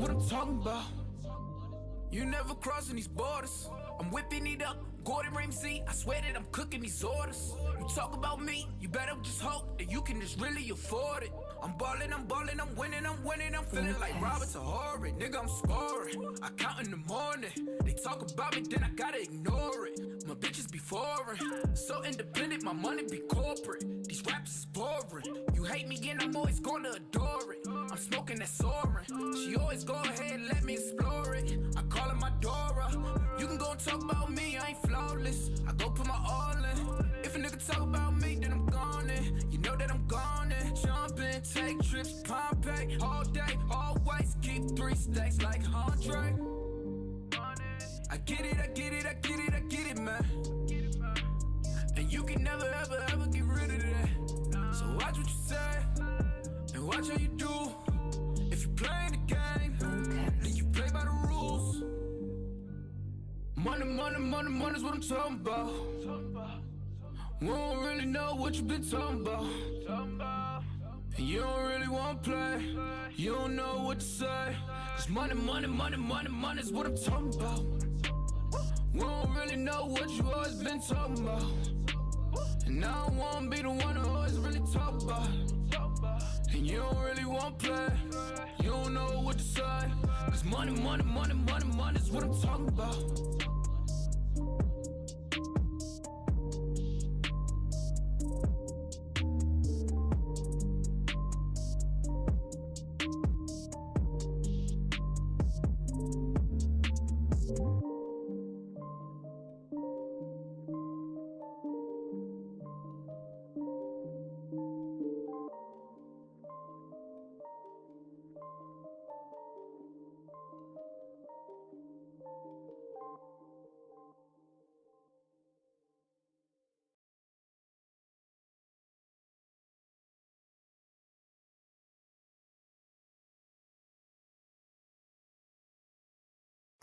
I'm talking about. You never crossing these borders. I'm whipping it up, Gordon Ramsay. I swear that I'm cooking these orders. You talk about me, you better just hope that you can just really afford it. I'm ballin', I'm winning, I'm feeling like Robert's a horrid. Nigga, I'm scoring, I count in the morning. They talk about me, then I gotta ignore it. My bitches be foreign, so independent, my money be corporate. These rappers is boring. You hate me and I'm always gonna adore it. I'm smoking that soaring. She always go ahead and let me explore it. I call her my Dora. You can go and talk about me, I ain't flawless. I go put my all in. If a nigga talk about me, then I'm gone in. You know that I'm gone in. Jump in, take trips, Pompeii. All day, always keep 3 stacks like Andre. I get it, man. And you can never, ever get rid of that. So watch what you say, and watch how you do. If you playing the game, then you play by the rules. Money's what I'm talking about. We don't really know what you been talking about. And you don't really want to play. You don't know what to say. Cause money's what I'm talking about. We don't really know what you always been talking about. And I don't wanna be the one who always really talk about. And you don't really want to play. You don't know what to say. Cause money's what I'm talking about.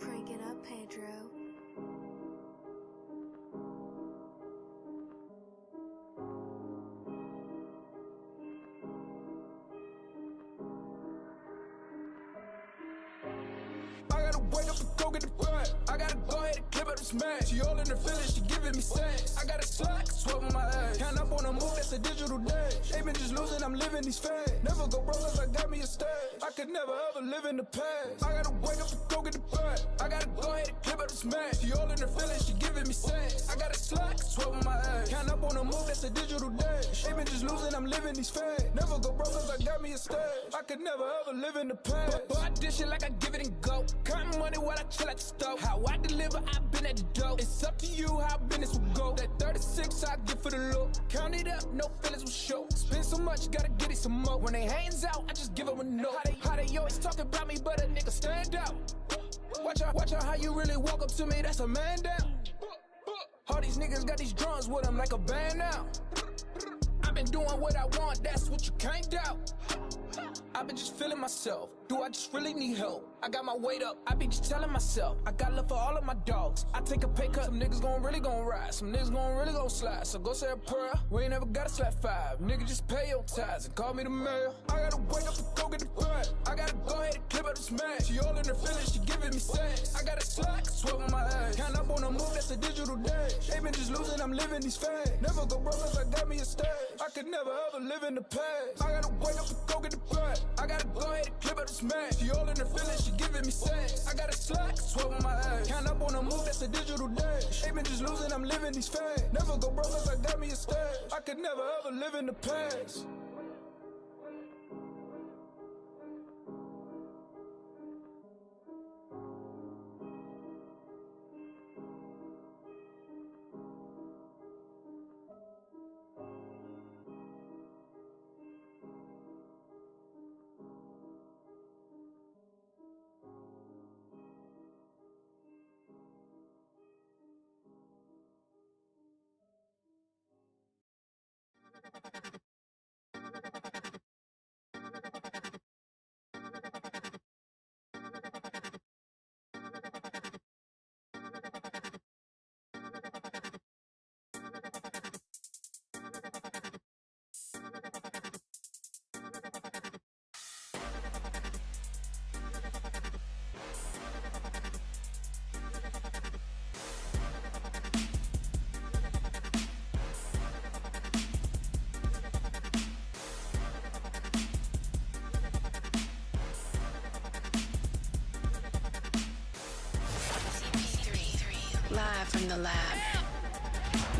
Crank it up, Pedro. I gotta wake up and go get the bread. I gotta go ahead and clip up this man. She all in her feelings, she giving me sex. I got a slack, sweat on my ass. Count up on a move, that's a digital day. They been just losing, I'm living these fads. Never go broke cause I got me a stage. I could never ever live in the past. I gotta wake up and go get the bread. I gotta go ahead and clip up this man. She all in her feelings, she giving me sex. I got a slack, sweat on my ass. Count up on a move, that's a digital day. They been just losing, I'm living these fads. Never go broke cause I got me a stage. I could never ever live in the past. But I dish it like I give it and go. Counting money while I chill at the stove. How I deliver, I've been at the dough. It's up to you how business will go. That 36 I get for the look. Count it up, no feelings will show. Spend so much, gotta get it some more. When they hands out, I just give them a no. How they always talk about me, but a nigga stand out. Watch out how you really walk up to me, that's a man down. All these niggas got these drums with them like a band now. I've been doing what I want, that's what you can't doubt. I've been just feeling myself. Do I just really need help? I got my weight up. I be just telling myself I got love for all of my dogs. I take a pay cut. Some niggas really gon' ride. Some niggas really gon' slide. So go say a prayer. We ain't never gotta slap 5. Nigga, just pay your tithes and call me the mayor. I gotta wake up and go get the bread. I gotta go ahead and clip up this man. She all in her feelings. She giving me sex. I got a slack, sweat on my ass. Count up on a move, that's a digital day. They been just losing, I'm living these fads. Never go broke cause I got me a stage. I could never ever live in the past. I gotta wake up and go get the bread. I gotta go ahead and clip up this man. She all in her feelings, she giving me sex. I got a slack, sweat on my ass. Count up on a move, that's a digital day. They been just losing, I'm living these fads. Never go broke cause I got me a stage. I could never ever live in the past.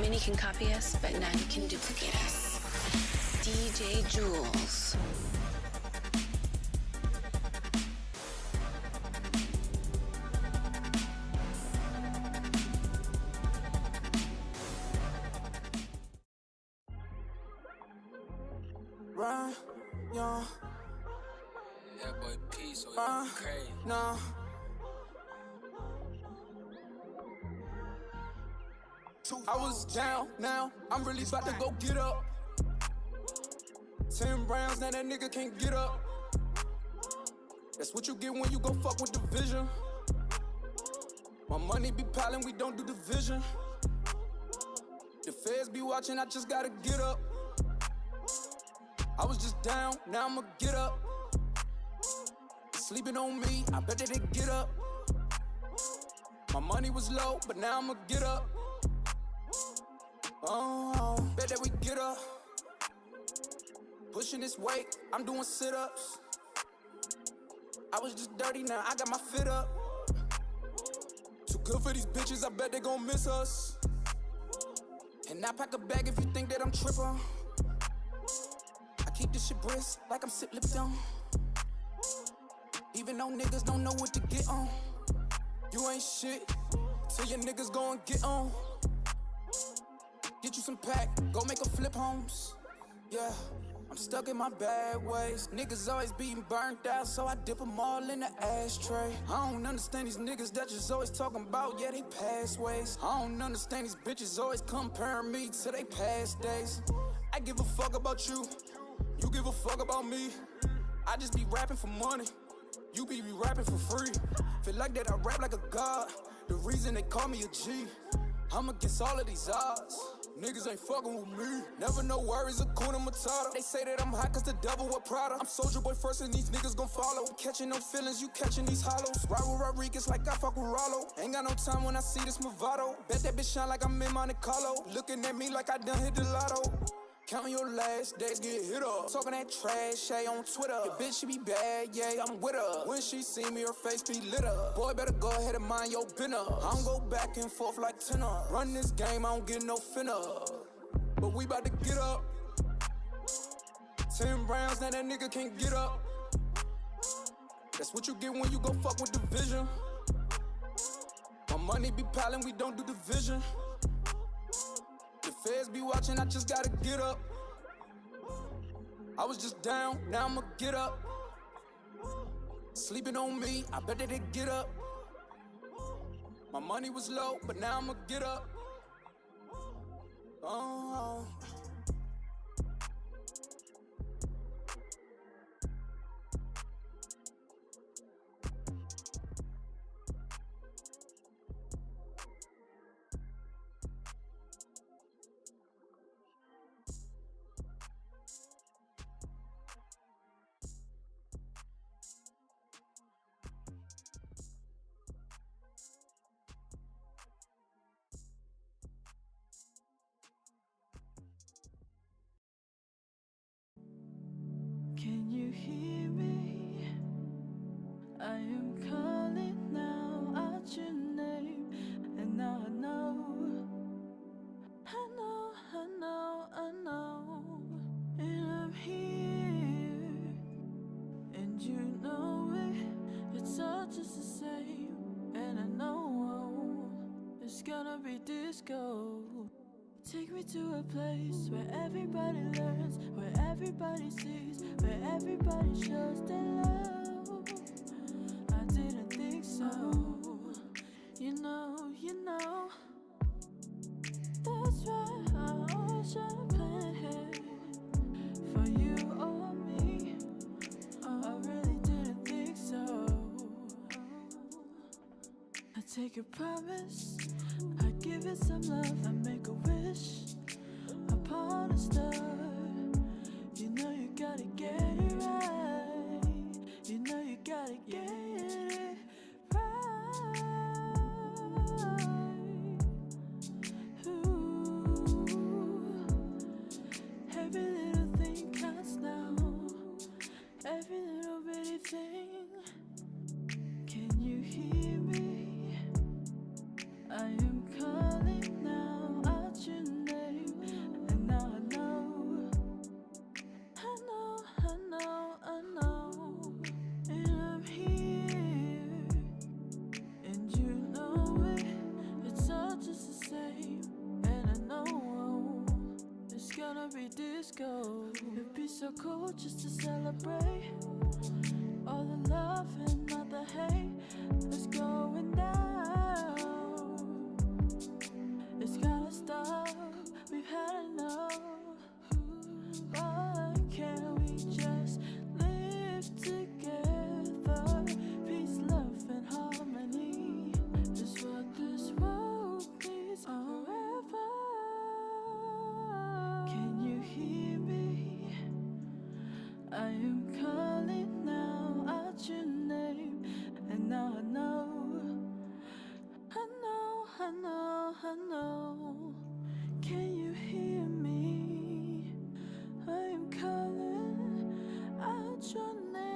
Many can copy us, but none can duplicate us. DJ Jules. Run, young. That boy P, so crazy. No. I was down, now I'm really about to go get up. 10 rounds, now that nigga can't get up. That's what you get when you go fuck with the vision. My money be piling, we don't do division. The feds be watching, I just gotta get up. I was just down, now I'ma get up. Sleeping on me, I bet that they get up. My money was low, but now I'ma get up. Oh, bet that we get up. Pushing this weight, I'm doing sit-ups. I was just dirty, now I got my fit up. Too good for these bitches, I bet they gon' miss us. And I pack a bag if you think that I'm trippin'. I keep this shit brisk like I'm sip Lipton. Even though niggas don't know what to get on. You ain't shit till your niggas go and get on. Get you some pack, go make a flip homes. Yeah, I'm stuck in my bad ways. Niggas always being burnt out, so I dip them all in the ashtray. I don't understand these niggas that just always talking about, yeah, they past ways. I don't understand these bitches always comparing me to they past days. I give a fuck about you, you give a fuck about me. I just be rapping for money, you be rapping for free. Feel like that I rap like a god, the reason they call me a G. I'm against all of these odds. Niggas ain't fucking with me. Never no worries, Hakuna Matata. They say that I'm hot cause the devil wear Prada. I'm Soulja Boy first and these niggas gon' follow. Catching no feelings, you catching these hollows. Ride with Rodriguez like I fuck with Rollo. Ain't got no time when I see this Movado. Bet that bitch shine like I'm in Monte Carlo. Looking at me like I done hit the lotto. Counting your last days, get hit up. Talking that trash, hey, on Twitter. Your bitch, she be bad, yeah, I'm with her. When she see me, her face be lit up. Boy, better go ahead and mind your business. I don't go back and forth like tenor. Run this game, I don't get no finna. But we bout to get up. 10 rounds, now that nigga can't get up. That's what you get when you go fuck with the vision. My money be piling, we don't do division. The feds be watching, I just gotta get up. I was just down, now I'ma get up. Sleeping on me, I bet that they get up. My money was low, but now I'ma get up. Oh. Can you hear me? I am calling now out your name, and now I know, and I'm here, and you know it, it's all just the same, and I know it's gonna be disco. Take me to a place where everybody learns, where everybody sees, where everybody shows their love. I didn't think so. You know. That's why I always try to plan for you or me. I really didn't think so. I take a promise, I give it some love, I make a wish upon a star. You know you gotta get it right. You know you gotta get it right. Ooh. Every little thing counts now. Every little bitty thing. Can you hear me? I am calling now out your name. It's gonna be disco. It'd be so cool just to celebrate all the love and all the hate that's going down. It's gotta stop, we've had enough. Why can't we just live together? Peace, love, and harmony is what this world needs forever. Can you hear me? I am calling now out your name, and now I know. Can you hear me? I am calling out your name.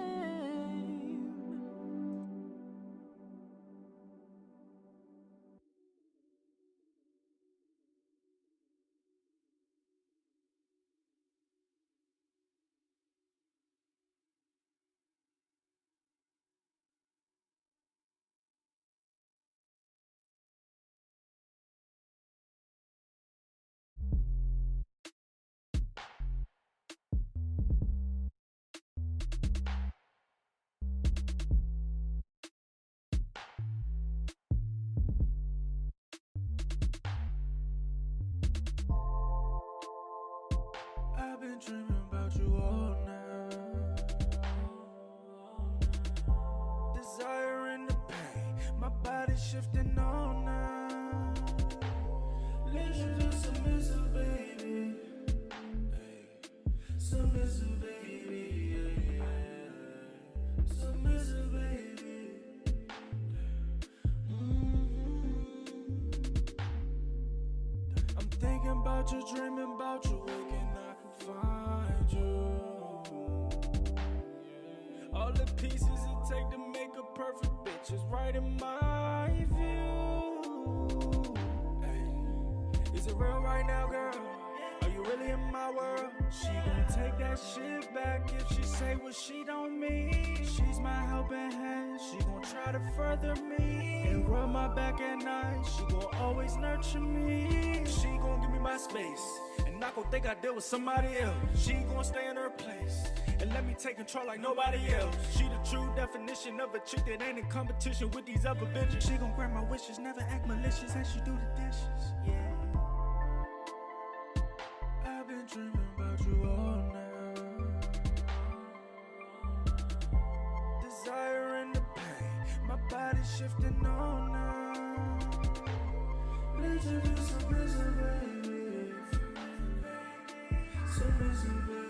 I've been dreaming about you all night. Desire and the pain, my body shifting all night. Listen to submissive, baby. Hey. Submissive, baby. Yeah. Submissive, baby. I'm thinking about you, dreaming about you, waking I can find you. All the pieces it take to make a perfect bitch is right in my view. Hey. Is it real right now, girl? Are you really in my world? She gon' take that shit back if she say what she don't mean. She's my helping hand, she gon' try to further me and rub my back at night. She gon' always nurture me. She gon' give me my space, and I gon' think I deal with somebody else. She gon' stay in her place and let me take control like nobody else. She the true definition of a chick that ain't in competition with these other bitches. She gon' grant my wishes, never act malicious as she do the dishes. Yeah. I've been dreaming about you all night. Desire and the pain, my body shifting all night. Listen to submissive, baby. Submissive, baby.